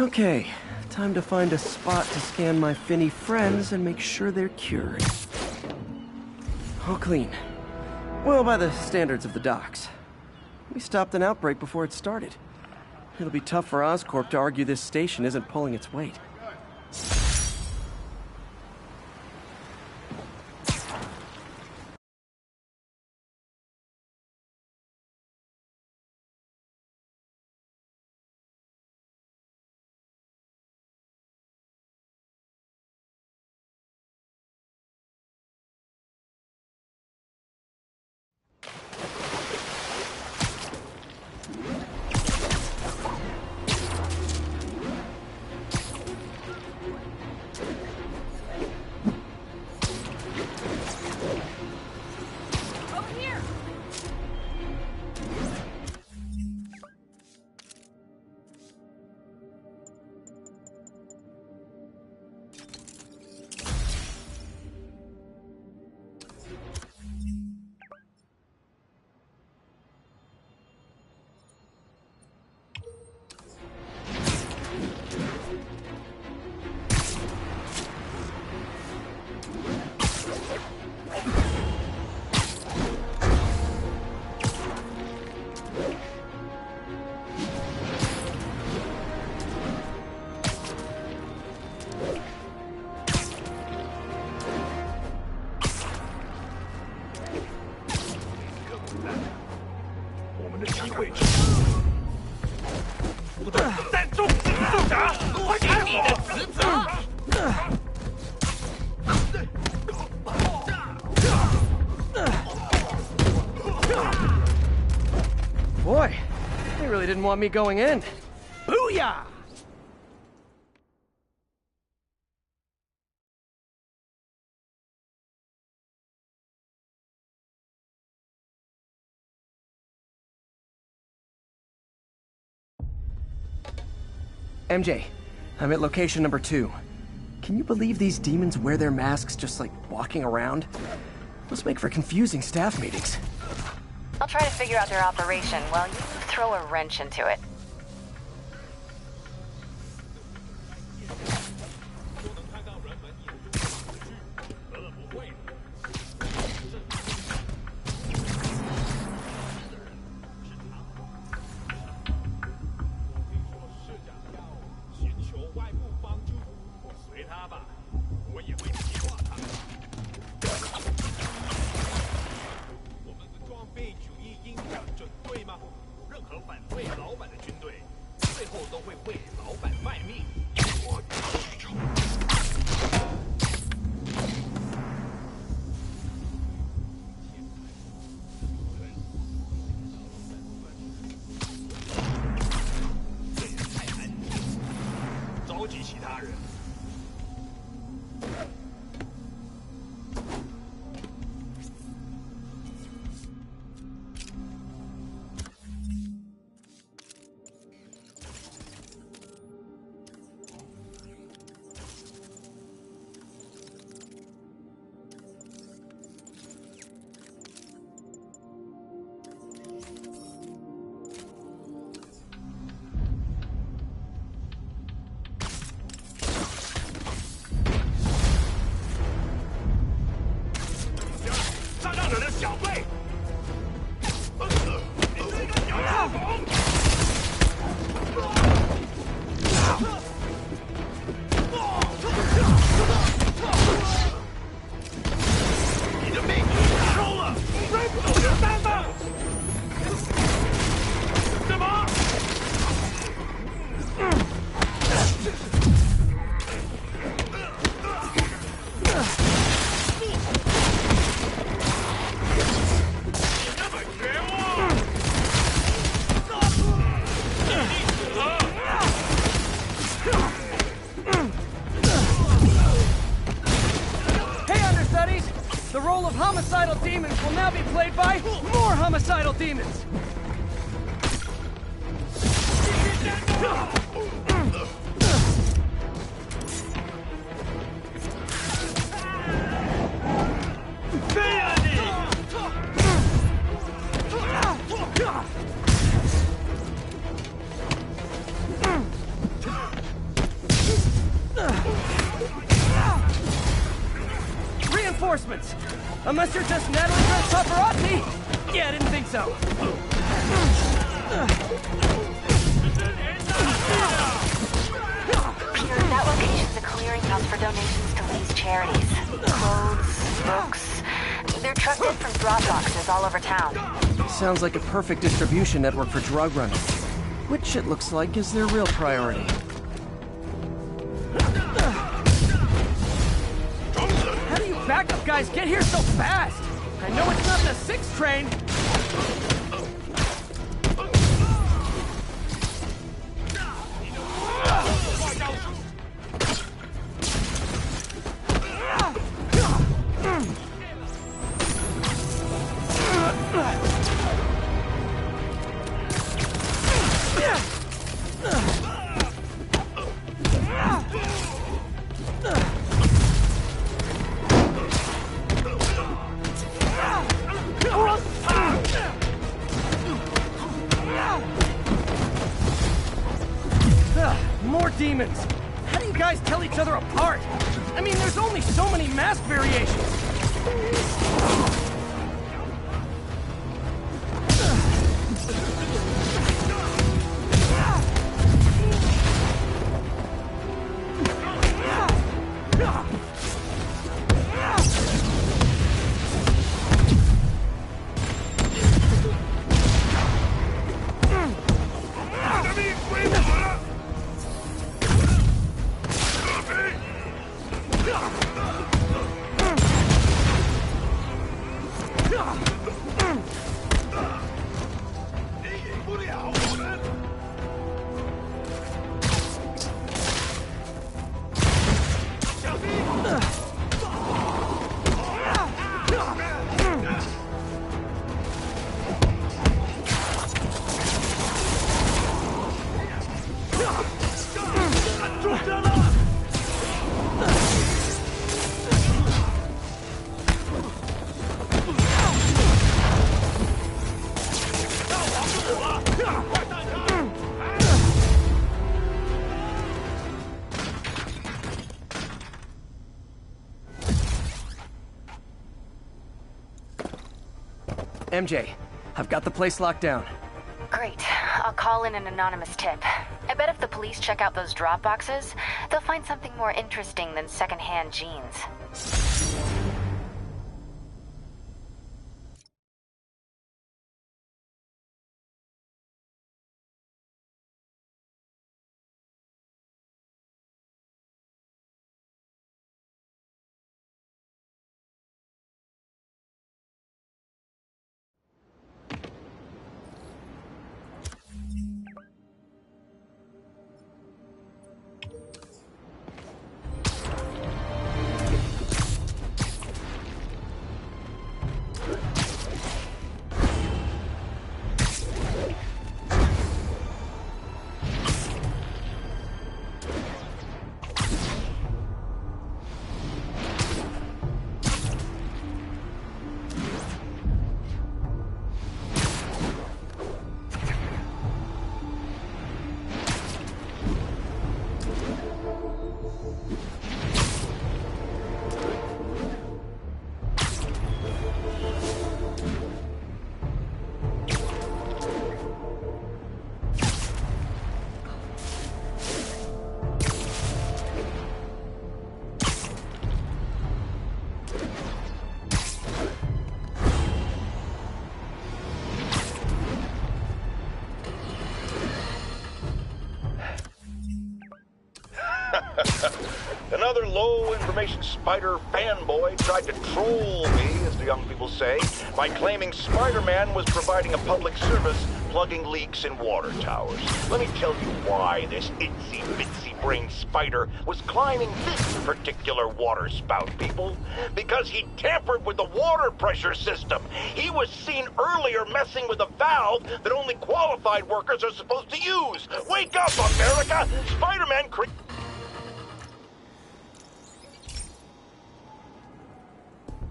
Okay, time to find a spot to scan my finny friends and make sure they're cured. All clean. Well, by the standards of the docks. We stopped an outbreak before it started. It'll be tough for Oscorp to argue this station isn't pulling its weight. 个位置。不对，弹中子部长，我给你的词谱。Boy, they really didn't want me going in. Booyah! MJ, I'm at location number 2. Can you believe these demons wear their masks just like walking around? Must make for confusing staff meetings. I'll try to figure out their operation while you throw a wrench into it. Homicidal demons will now be played by more homicidal demons! Reinforcements! Unless you're just Natalie Dress Paparazzi! Yeah, I didn't think so. Peter, that location's a clearinghouse for donations to Lee's charities. Clothes, books. They're trucked in from drop boxes all over town. Sounds like a perfect distribution network for drug runners. Which it looks like is their real priority. How do you backup guys get here so fast? I know it's not the 6 train. More demons! How do you guys tell each other apart? I mean, there's only so many mask variations! MJ, I've got the place locked down. Great. I'll call in an anonymous tip. I bet if the police check out those drop boxes, they'll find something more interesting than secondhand jeans. Another low-information Spider fanboy tried to troll me, as the young people say, by claiming Spider-Man was providing a public service plugging leaks in water towers. Let me tell you why this itsy-bitsy-brain spider was climbing this particular water spout, people. Because he tampered with the water pressure system. He was seen earlier messing with a valve that only qualified workers are supposed to use. Wake up, America! Spider-Man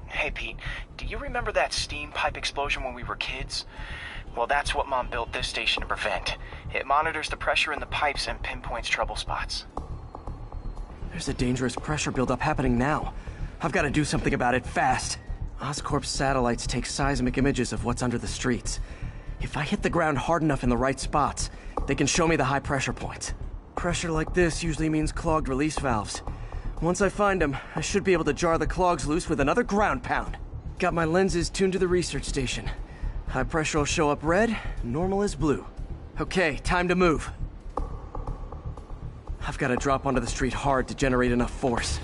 Hey, Pete, do you remember that steam pipe explosion when we were kids? Well, that's what Mom built this station to prevent. It monitors the pressure in the pipes and pinpoints trouble spots. There's a dangerous pressure buildup happening now. I've got to do something about it fast. Oscorp's satellites take seismic images of what's under the streets. If I hit the ground hard enough in the right spots, they can show me the high pressure points. Pressure like this usually means clogged release valves. Once I find them, I should be able to jar the clogs loose with another ground pound. Got my lenses tuned to the research station. High pressure will show up red, normal is blue. Okay, time to move. I've got to drop onto the street hard to generate enough force.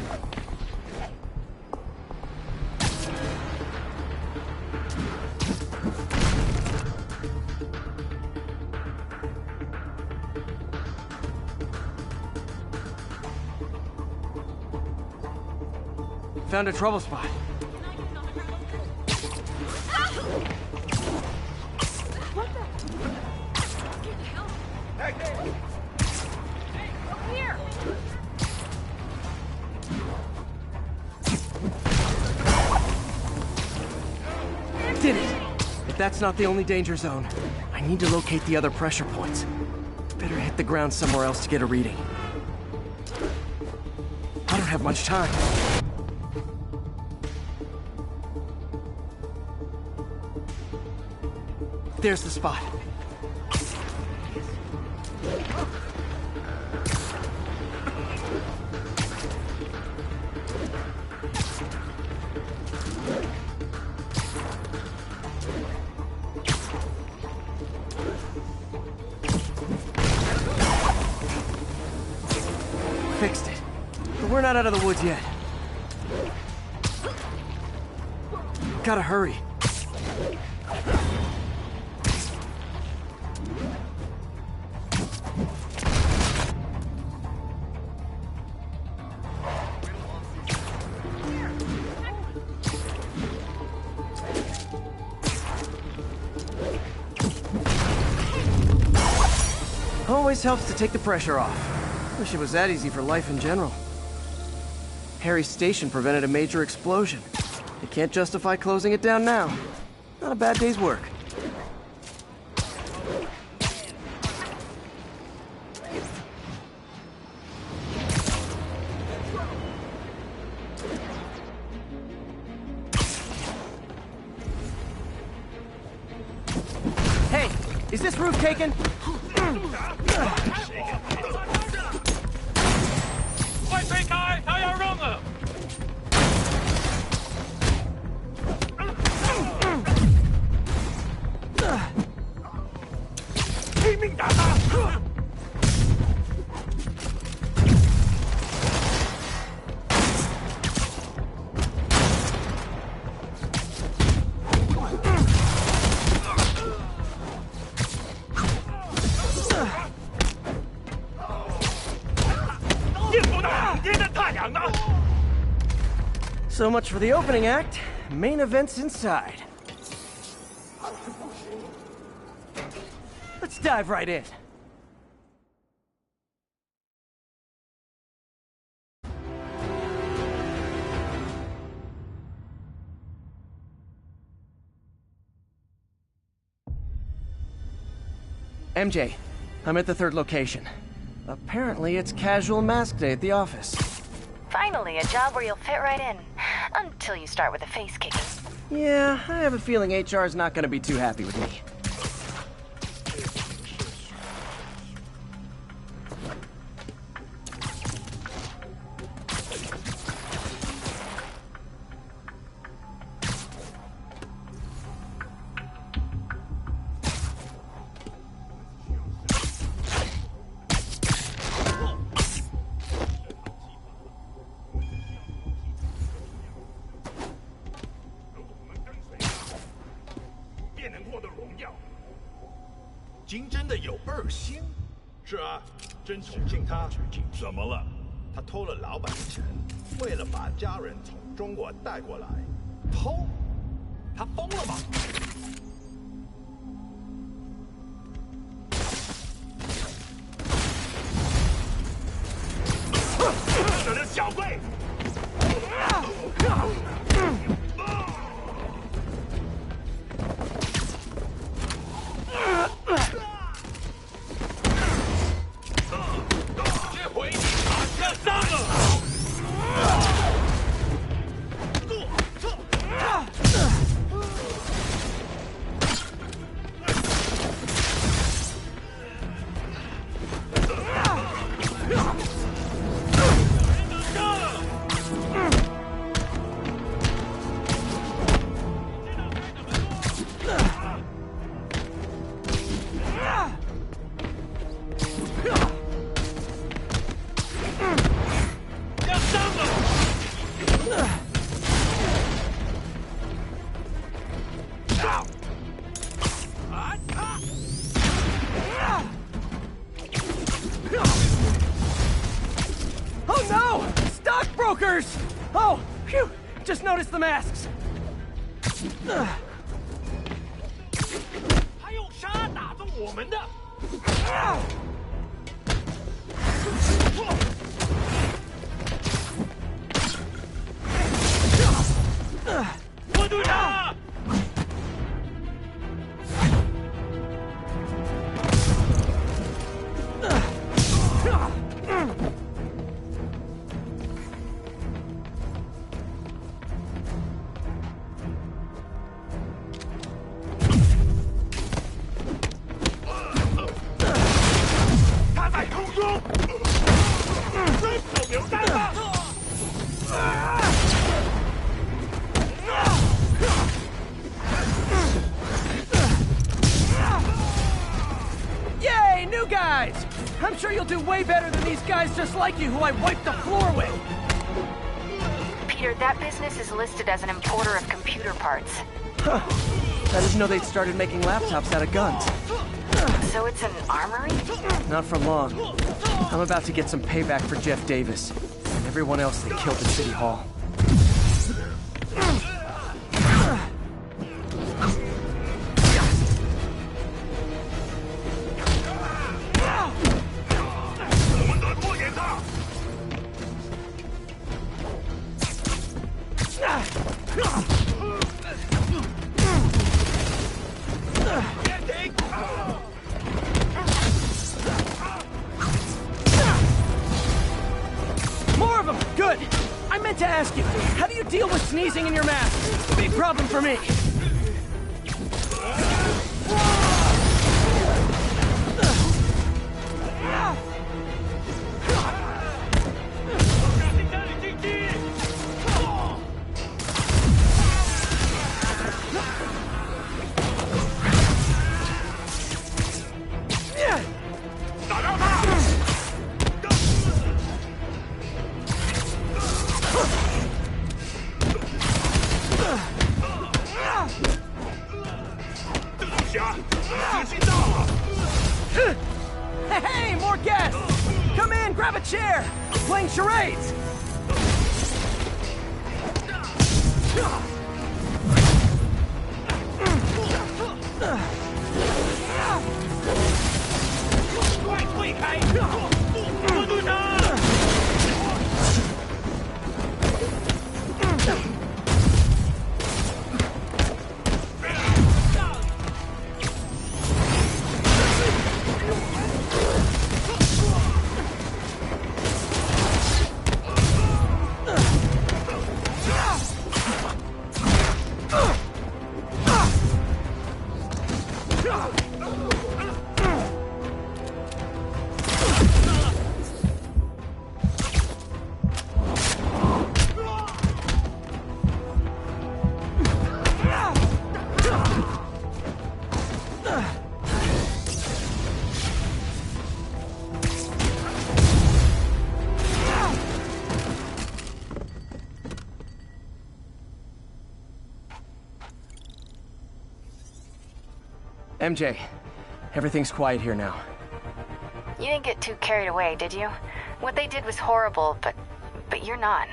Found a trouble spot. Did it! But that's not the only danger zone. I need to locate the other pressure points. Better hit the ground somewhere else to get a reading. I don't have much time. There's the spot. Fixed it. But we're not out of the woods yet. Gotta hurry. Always helps to take the pressure off. Wish it was that easy for life in general. Harry's station prevented a major explosion. They can't justify closing it down now. Not a bad day's work. Is this roof taken? 快推开，他要扔了！拼命打他！ So much for the opening act. Main event's inside. Let's dive right in. MJ, I'm at the third location. Apparently it's casual mask day at the office. Finally, a job where you'll fit right in. Until you start with a face kicking. Yeah, I have a feeling HR's not gonna be too happy with me.怎么了？他偷了老板的钱，为了把家人从中国带过来。偷？他疯了吗？这是小贵！Oh, phew! Just noticed the masks. 还用沙打中我们的？我队长！ Yay, new guys! I'm sure you'll do way better than these guys just like you who I wiped the floor with. Peter, that business is listed as an importer of computer parts. Huh. I didn't know they'd started making laptops out of guns. So it's an armory? Not for long. I'm about to get some payback for Jeff Davis and everyone else they killed at City Hall. More of them! Good! I meant to ask you, how do you deal with sneezing in your mask? Big problem for me. Hey, more guests! Come in, grab a chair! We're playing charades! MJ, everything's quiet here now. You didn't get too carried away, did you? What they did was horrible, but you're not.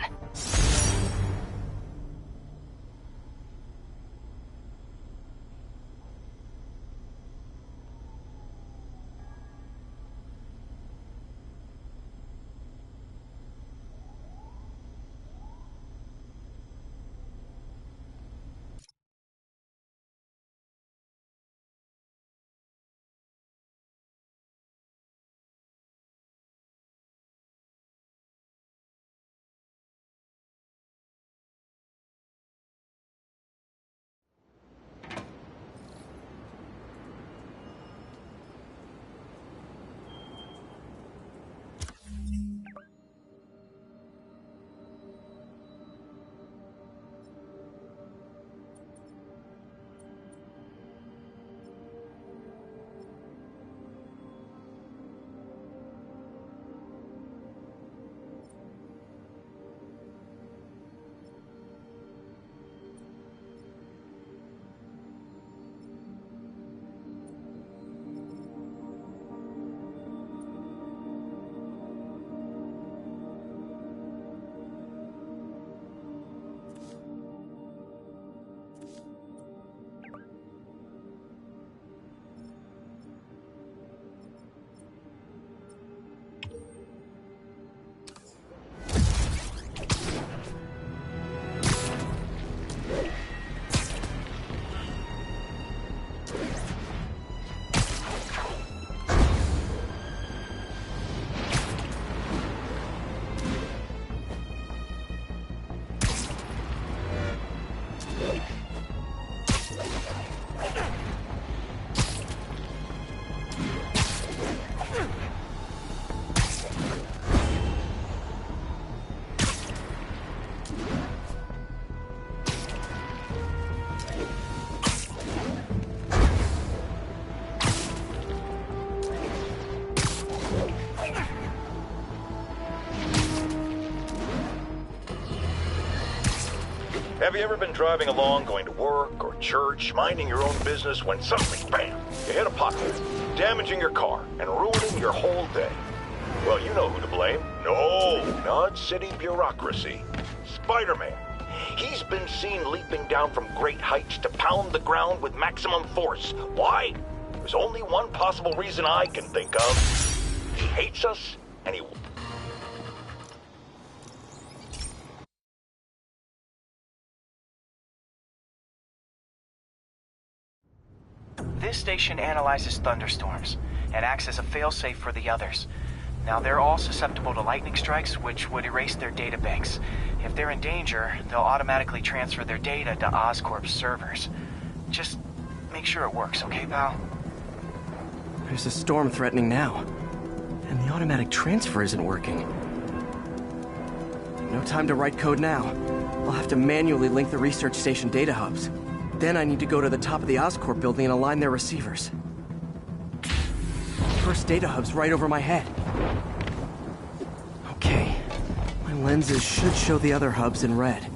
Have you ever been driving along, going to work or church, minding your own business when suddenly, bam, you hit a pothole, damaging your car and ruining your whole day? Well, you know who to blame. No, not city bureaucracy. Spider-Man. He's been seen leaping down from great heights to pound the ground with maximum force. Why? There's only one possible reason I can think of. He hates us, and he... This station analyzes thunderstorms and acts as a failsafe for the others. Now, they're all susceptible to lightning strikes, which would erase their databanks. If they're in danger, they'll automatically transfer their data to Oscorp's servers. Just make sure it works, okay, pal? There's a storm threatening now, and the automatic transfer isn't working. No time to write code now. I'll have to manually link the research station data hubs. Then I need to go to the top of the Oscorp building and align their receivers. First data hub's right over my head. Okay, my lenses should show the other hubs in red.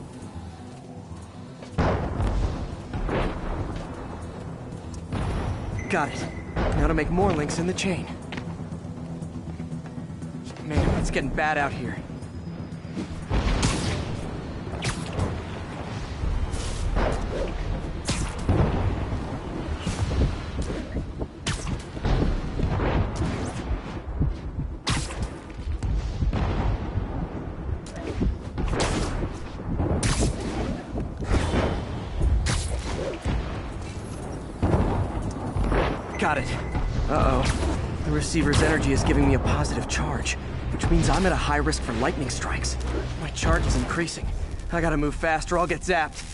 Got it. Now to make more links in the chain. Man, it's getting bad out here. Got it. Uh-oh. The receiver's energy is giving me a positive charge, which means I'm at a high risk for lightning strikes. My charge is increasing. I gotta move fast or I'll get zapped.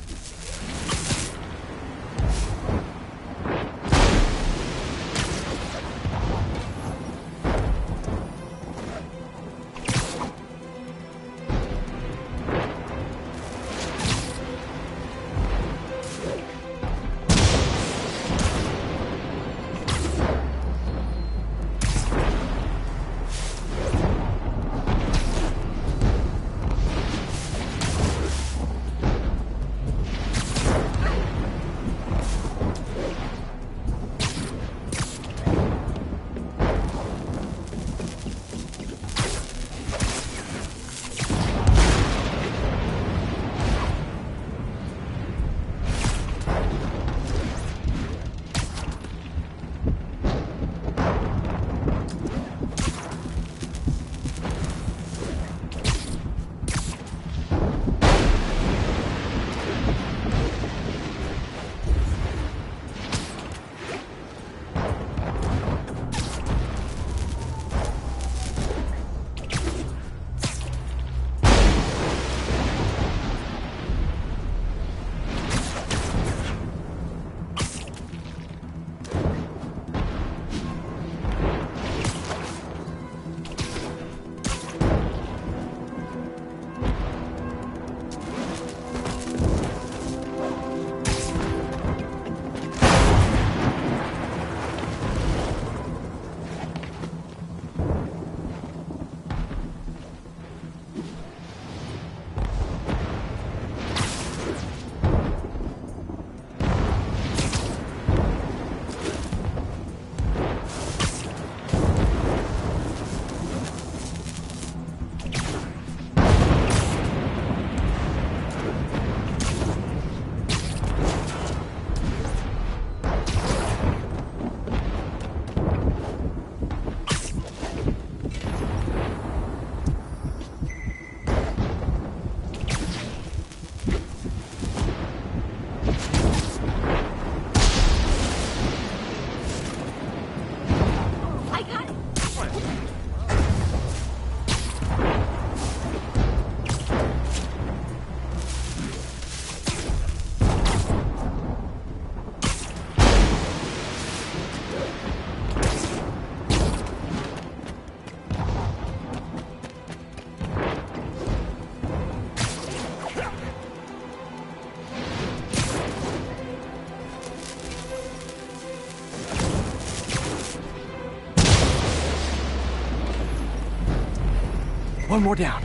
One more down.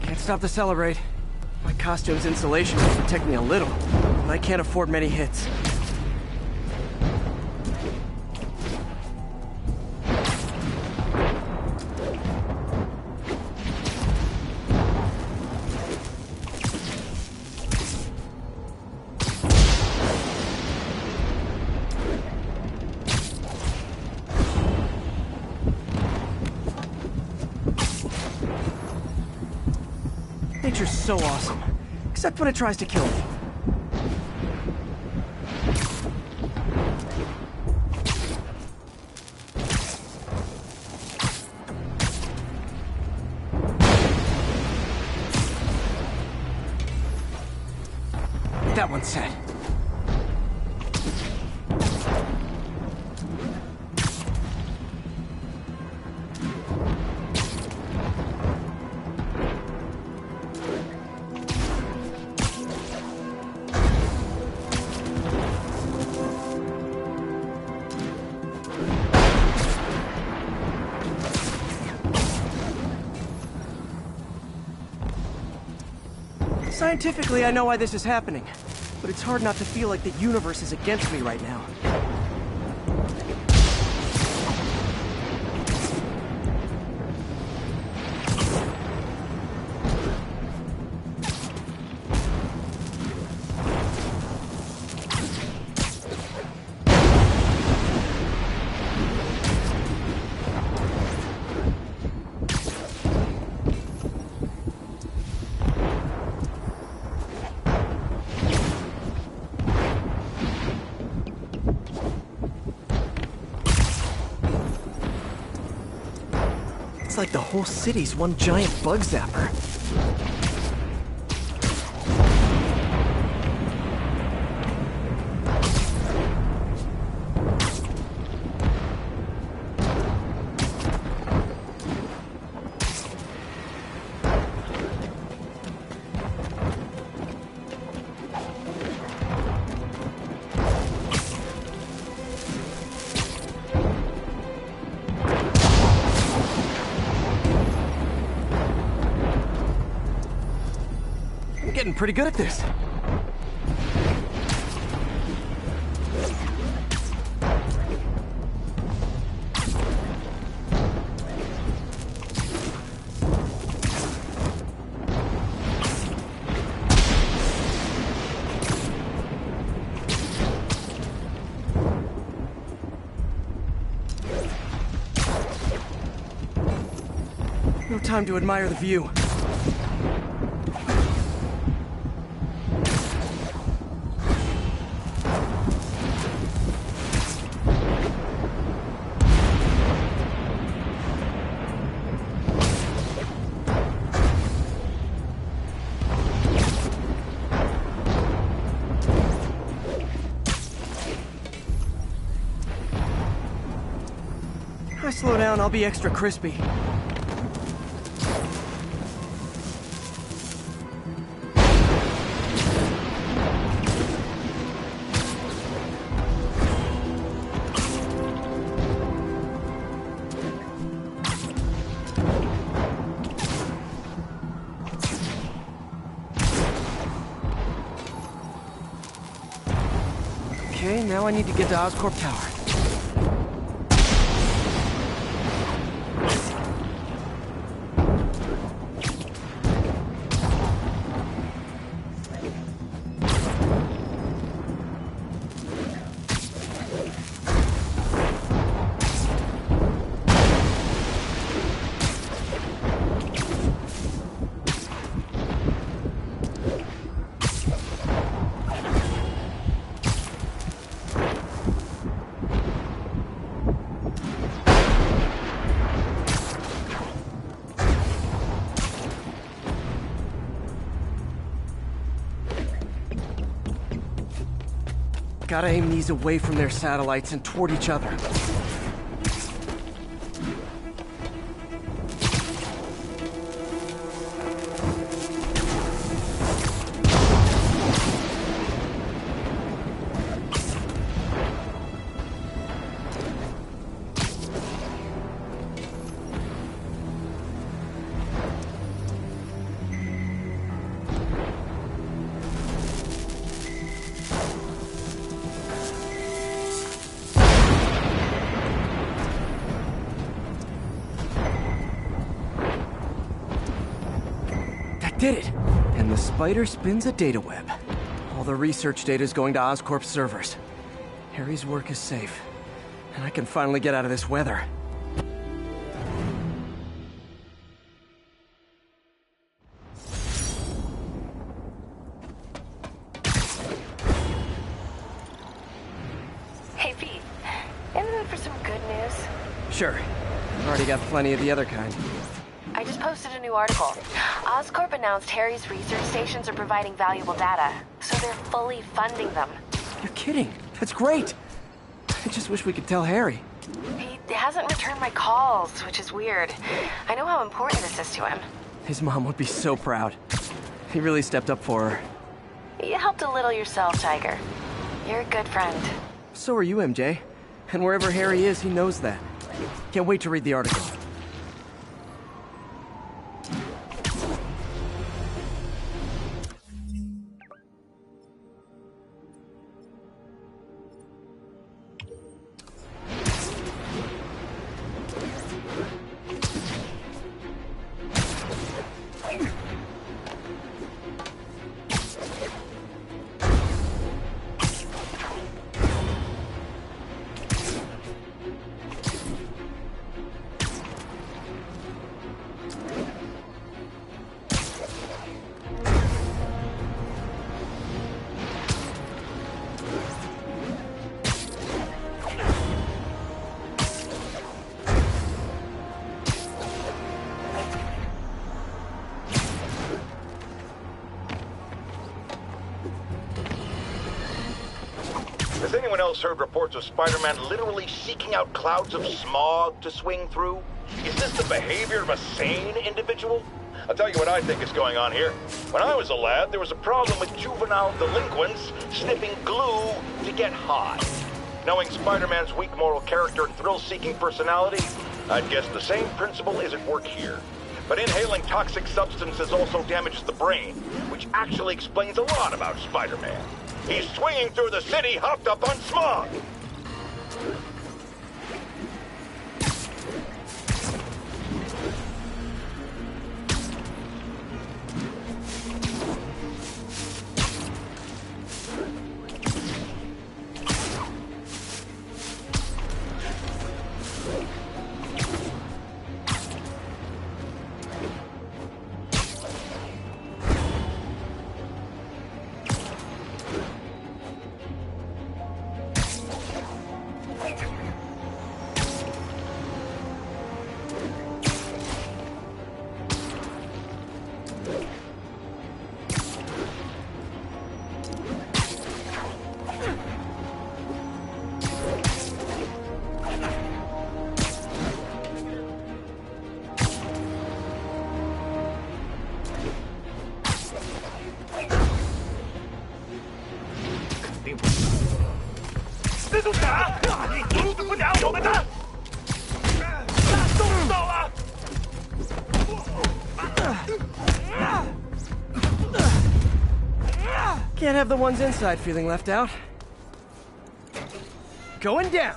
Can't stop to celebrate. My costume's insulation will protect me a little, but I can't afford many hits. Nature's so awesome, except when it tries to kill me. That one's set. Scientifically, I know why this is happening, but it's hard not to feel like the universe is against me right now. It's like the whole city's one giant bug zapper. Getting pretty good at this. No time to admire the view. If I slow down, I'll be extra crispy. Okay, now I need to get to Oscorp Tower. Gotta aim these away from their satellites and toward each other. Did it! And the spider spins a data web. All the research data is going to Oscorp's servers. Harry's work is safe. And I can finally get out of this weather. Hey, Pete. In the mood for some good news? Sure. I've already got plenty of the other kind. I just posted a new article. Oscorp announced Harry's research stations are providing valuable data, so they're fully funding them. You're kidding. That's great. I just wish we could tell Harry. He hasn't returned my calls, which is weird. I know how important this is to him. His mom would be so proud. He really stepped up for her. You helped a little yourself, Tiger. You're a good friend. So are you, MJ. And wherever Harry is, he knows that. Can't wait to read the article. else heard reports of Spider-Man literally seeking out clouds of smog to swing through? Is this the behavior of a sane individual? I'll tell you what I think is going on here. When I was a lad, there was a problem with juvenile delinquents sniffing glue to get high. Knowing Spider-Man's weak moral character and thrill-seeking personality, I'd guess the same principle is at work here. But inhaling toxic substances also damages the brain, which actually explains a lot about Spider-Man. He's swinging through the city hopped up on smog! Can't have the ones inside feeling left out. Going down!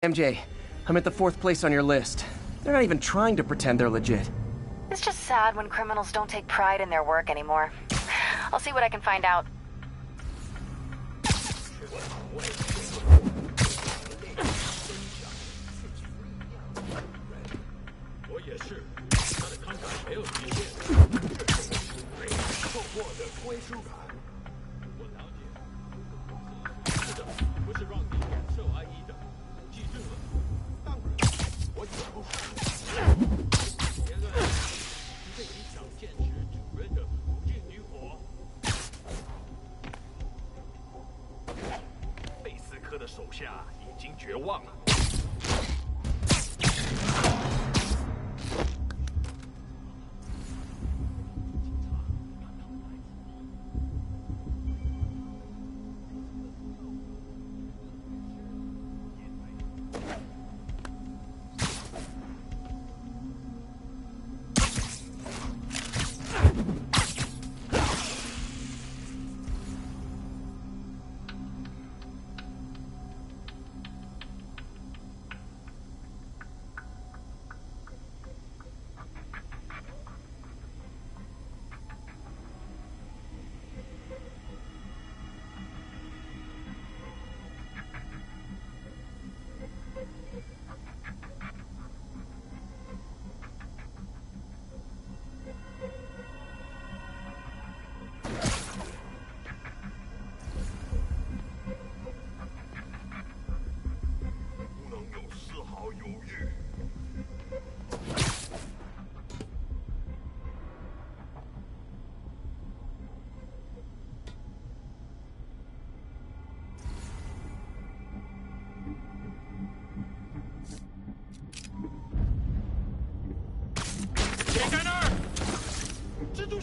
MJ, I'm at the 4th place on your list. They're not even trying to pretend they're legit. It's just sad when criminals don't take pride in their work anymore. I'll see what I can find out.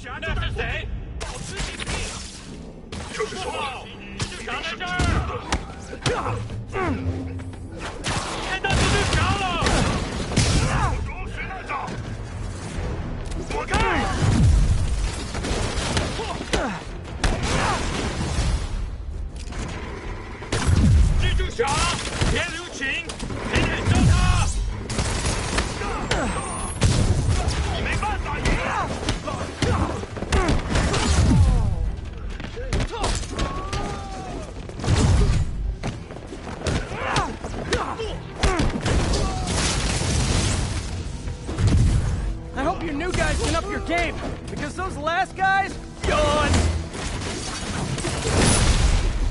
侠就在附近，保持警惕。就是说，一定是在这儿。看到蜘蛛侠了！装谁来着？躲开！蜘蛛侠，别留情，天天烧他！你没办法赢。I hope your new guys can up your game, because those last guys, yawn.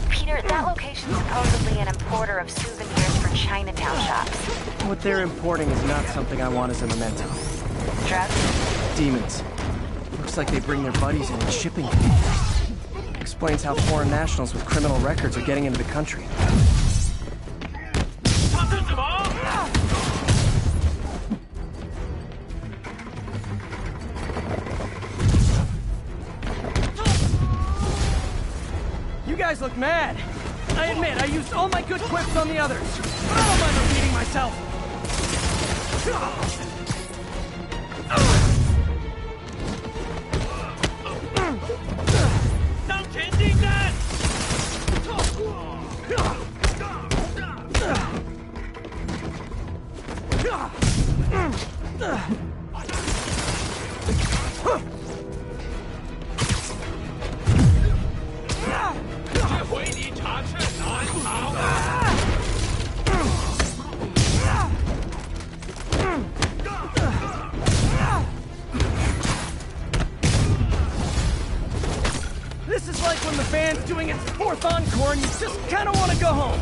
Peter, that location's supposedly an importer of souvenirs for Chinatown shops. What they're importing is not something I want as a memento. Drugs? Demons. Looks like they bring their buddies in shipping containers. Explains how foreign nationals with criminal records are getting into the country. You guys look mad. I admit, I used all my good quips on the others, but I don't mind repeating myself. This is like when the band's doing its 4th encore and you just kind of want to go home.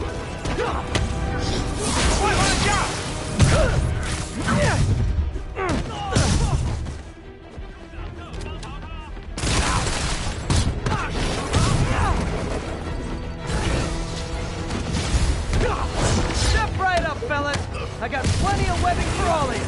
Step right up, fellas. I got plenty of webbing for all of you.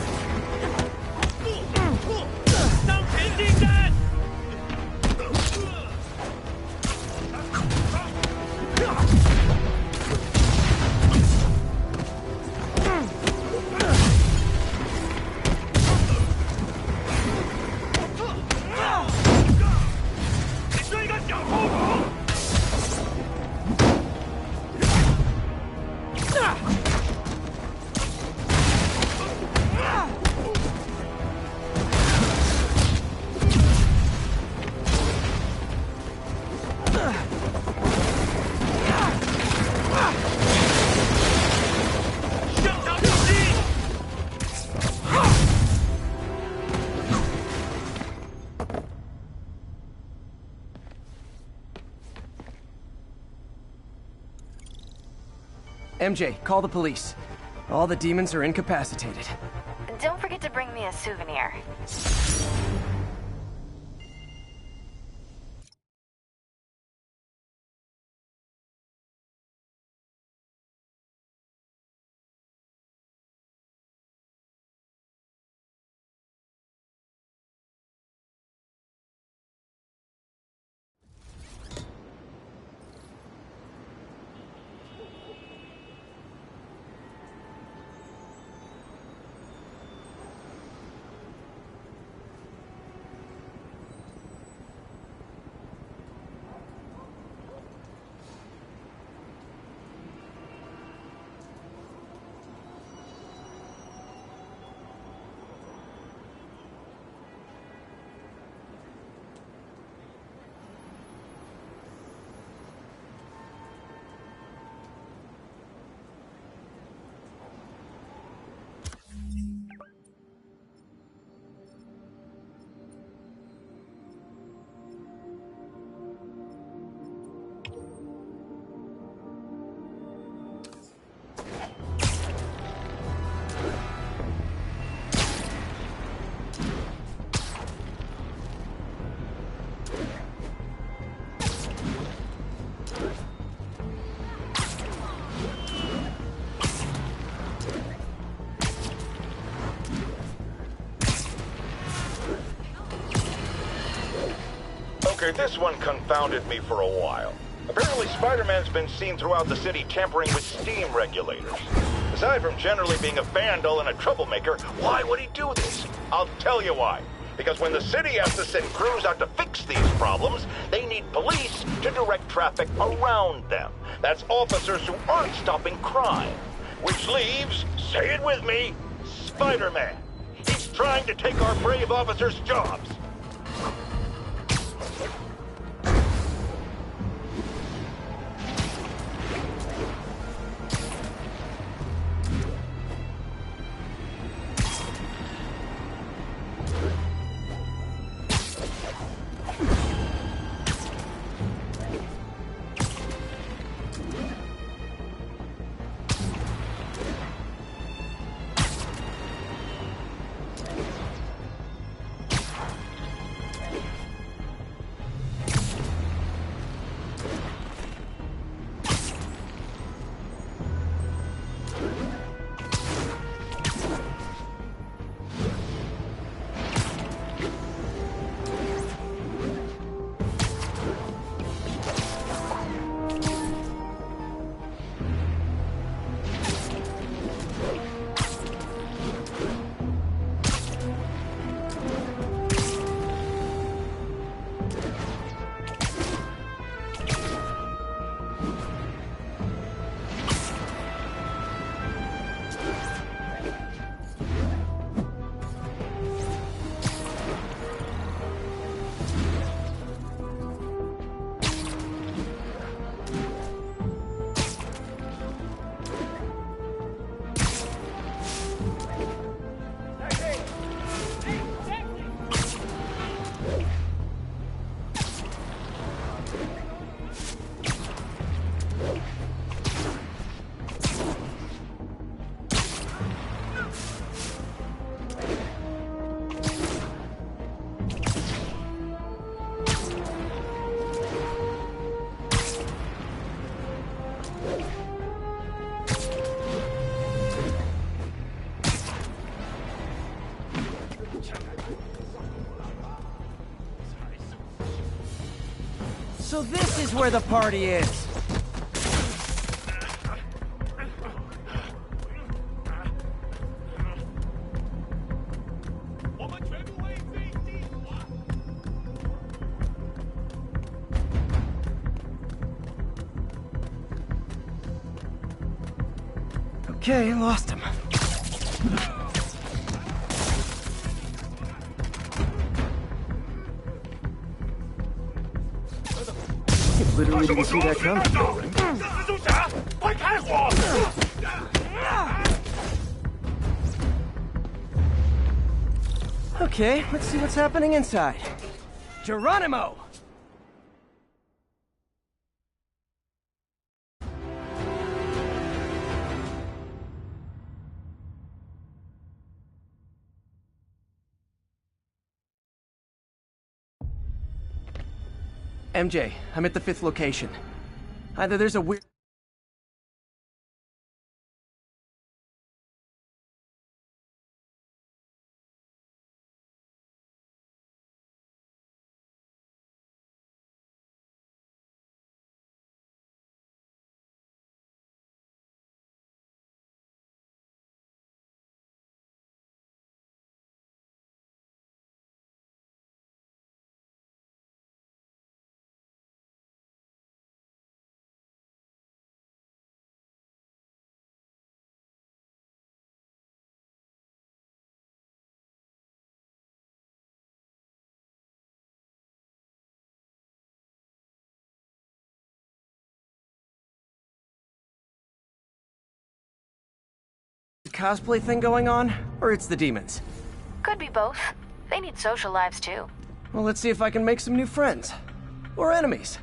MJ, call the police. All the demons are incapacitated. Don't forget to bring me a souvenir. Peter, this one confounded me for a while. Apparently Spider-Man's been seen throughout the city tampering with steam regulators. Aside from generally being a vandal and a troublemaker, why would he do this? I'll tell you why. Because when the city has to send crews out to fix these problems, they need police to direct traffic around them. That's officers who aren't stopping crime. Which leaves, say it with me, Spider-Man. He's trying to take our brave officers' jobs. So this is where the party is. Okay, lost him. Literally didn't see that coming. Okay, let's see what's happening inside. Geronimo! MJ, I'm at the 5th location. Either there's a weird... cosplay thing going on, or it's the demons? Could be both. They need social lives too. Well, let's see if I can make some new friends. Or enemies.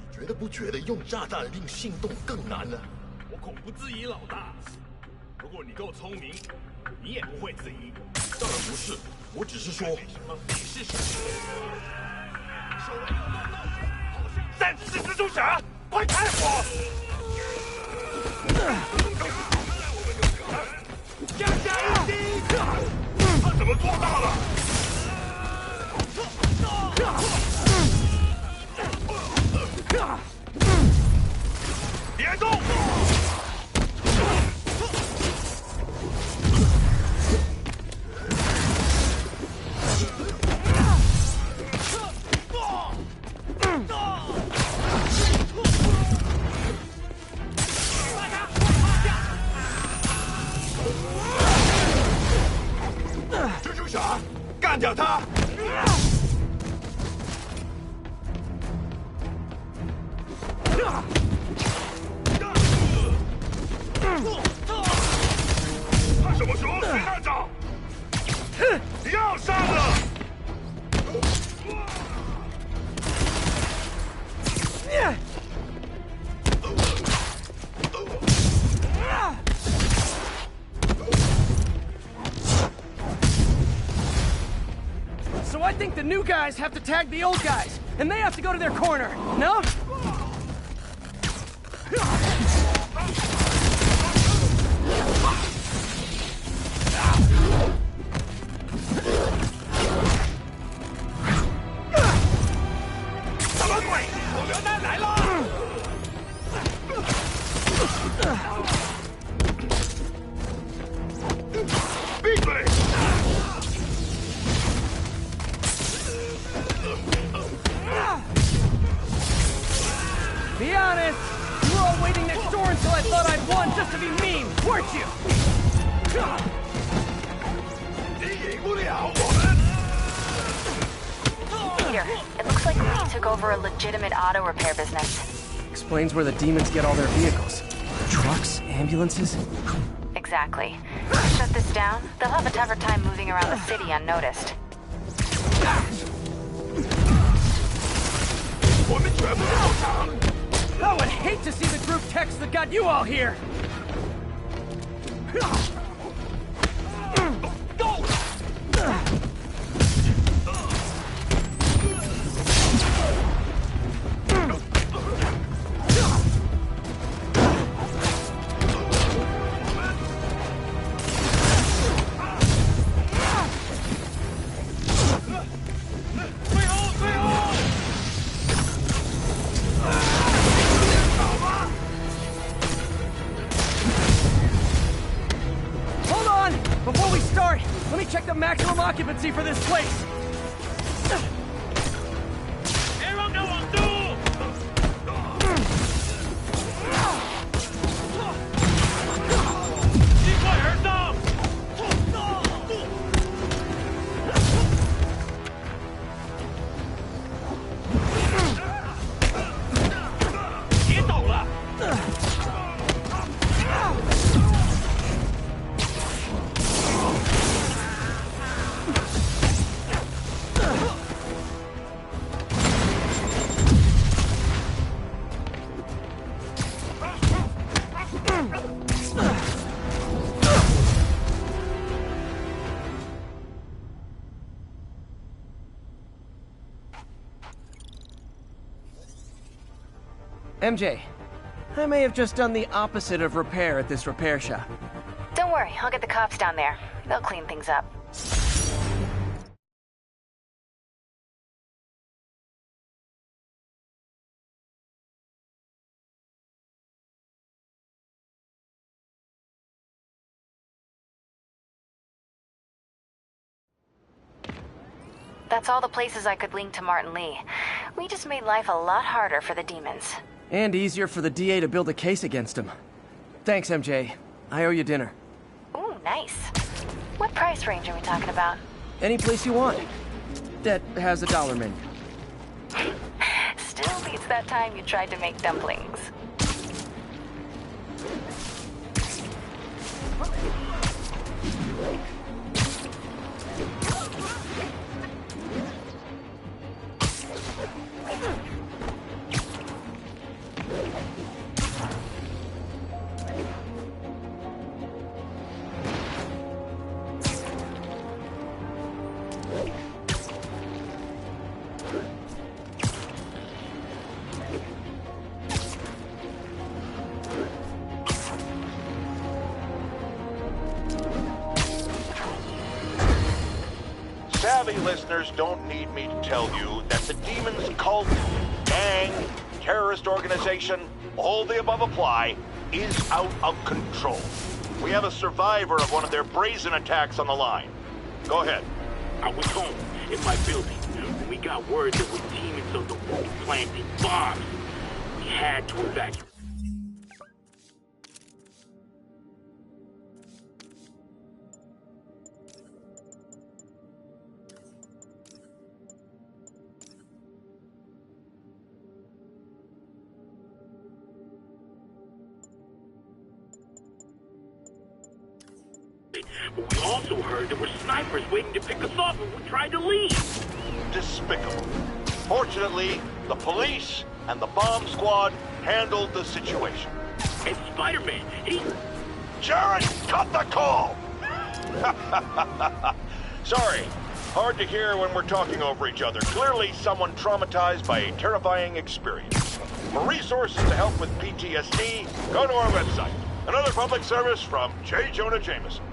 你觉得不觉得用炸弹令心动更难呢？我恐不质疑老大。如果你够聪明，你也不会质疑。当然不是，我只是说。你是谁？三只蜘蛛侠，快开火！加一滴！他怎么做到了？他！他什么时候随他找？要上了！So I think the new guys have to tag the old guys, and they have to go to their corner, no? Be honest, you were all waiting next door until I thought I'd won just to be mean, weren't you? Peter, it looks like Lee took over a legitimate auto repair business. Explains where the demons get all their vehicles. Trucks, ambulances. Exactly. Shut this down, they'll have a tougher time moving around the city unnoticed. I would hate to see the group text that got you all here! Before we start, let me check the maximum occupancy for this place. MJ, I may have just done the opposite of repair at this repair shop. Don't worry, I'll get the cops down there. They'll clean things up. That's all the places I could link to Martin Lee. We just made life a lot harder for the demons. And easier for the DA to build a case against him. Thanks, MJ. I owe you dinner. Ooh, nice. What price range are we talking about? Any place you want. That has a dollar menu. Still beats that time you tried to make dumplings. Savvy listeners don't need me to tell you that the Demon's cult, gang, terrorist organization, all the above apply, is out of control. We have a survivor of one of their brazen attacks on the line. Go ahead. I was home, in my building, when we got word there were demons on the roof planting bombs. We had to evacuate. But we also heard there were snipers waiting to pick us off when we tried to leave. Despicable. Fortunately, the police and the bomb squad handled the situation. And Spider-Man, he... Jared, cut the call! Sorry. Hard to hear when we're talking over each other. Clearly someone traumatized by a terrifying experience. For resources to help with PTSD, go to our website. Another public service from J. Jonah Jameson.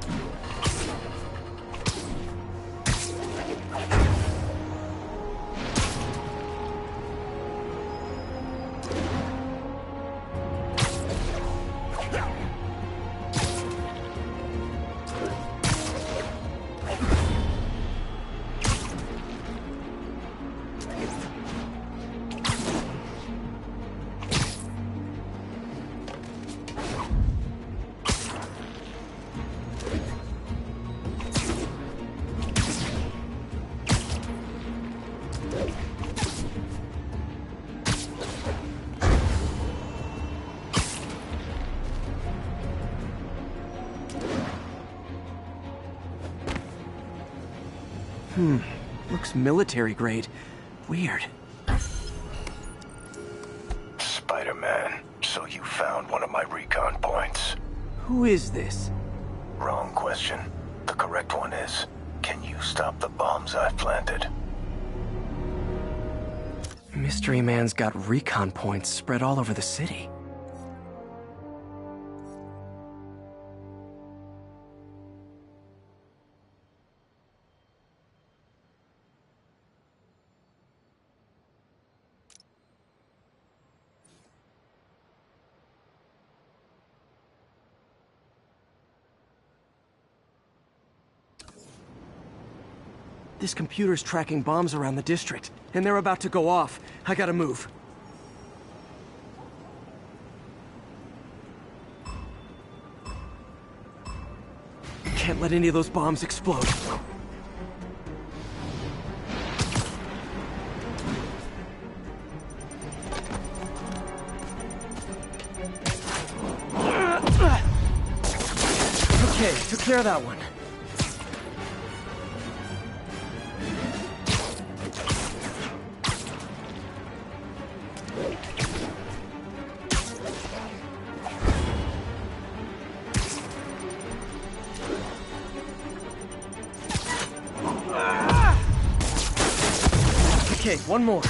Looks military grade. Weird. Spider-Man, so you found one of my recon points. Who is this? Wrong question. The correct one is, can you stop the bombs I've planted? Mystery Man's got recon points spread all over the city. This computer's tracking bombs around the district, and they're about to go off. I gotta move. Can't let any of those bombs explode. Okay, took care of that one. Okay, one more.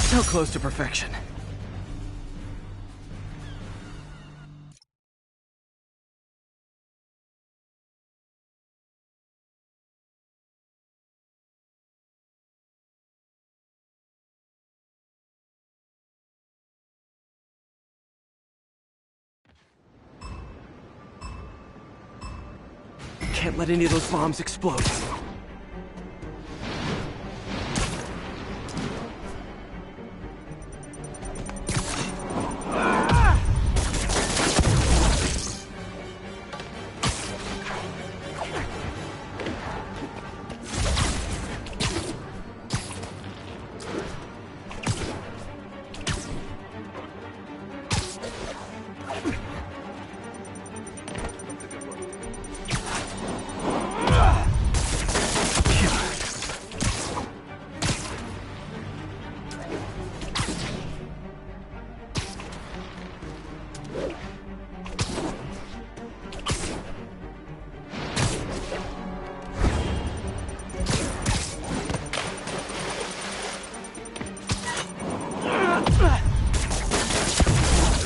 So close to perfection. Can't let any of those bombs explode.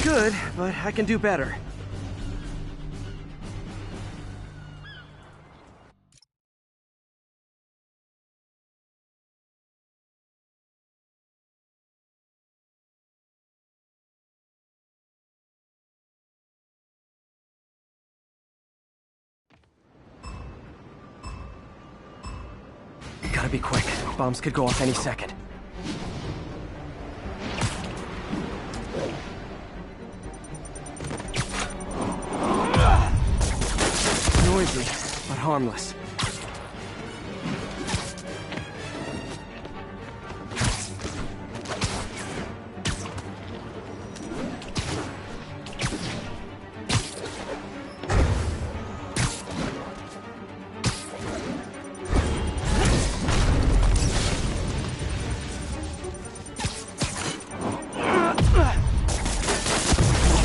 Good, but I can do better. Gotta be quick. Bombs could go off any second. Noisy, but harmless.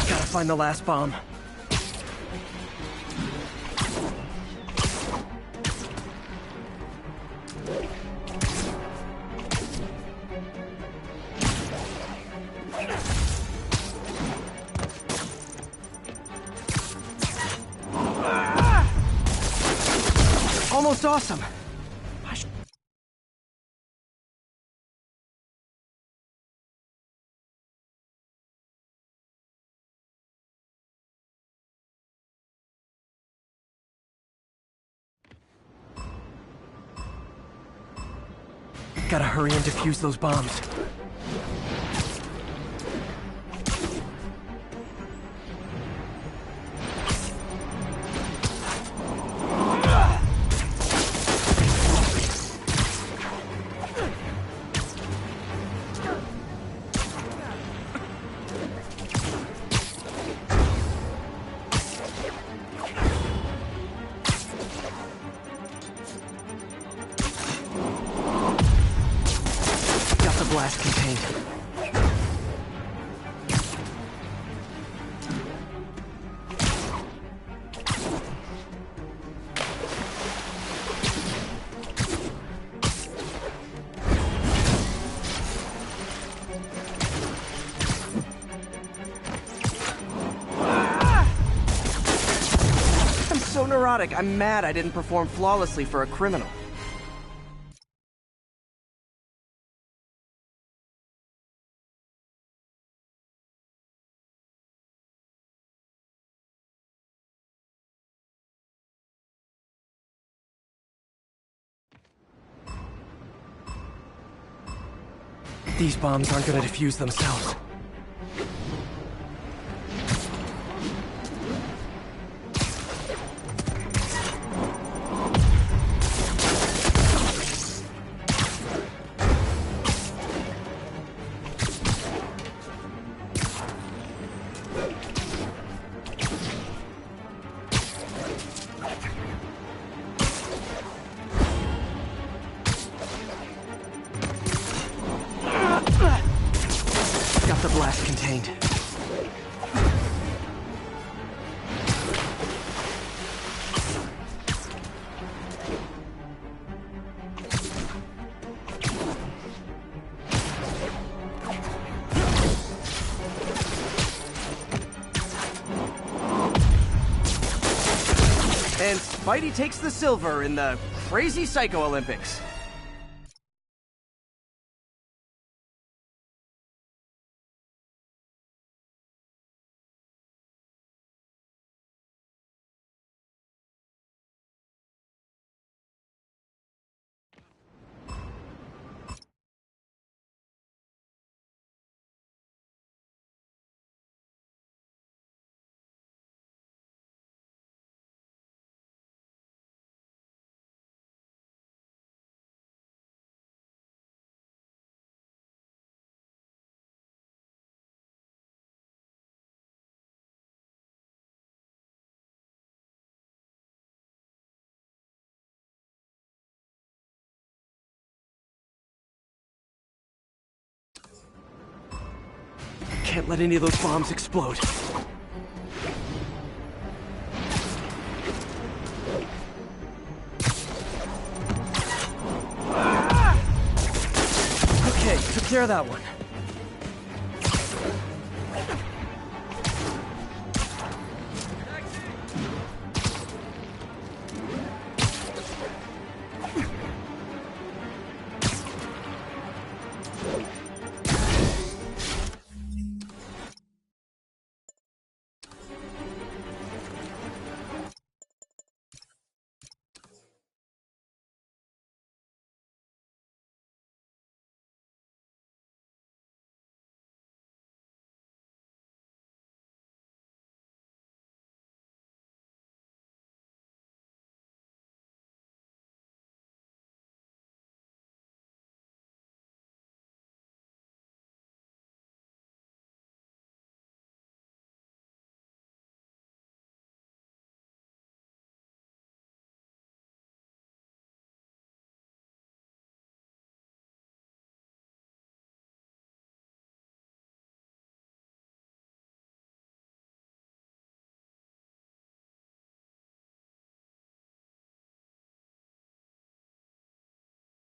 Gotta find the last bomb. Almost awesome. Gotta hurry and defuse those bombs. Blast contained. I'm so neurotic. I'm mad I didn't perform flawlessly for a criminal. These bombs aren't gonna defuse themselves. The blast contained. And Spidey takes the silver in the Crazy Psycho Olympics. Can't let any of those bombs explode. Okay, took care of that one.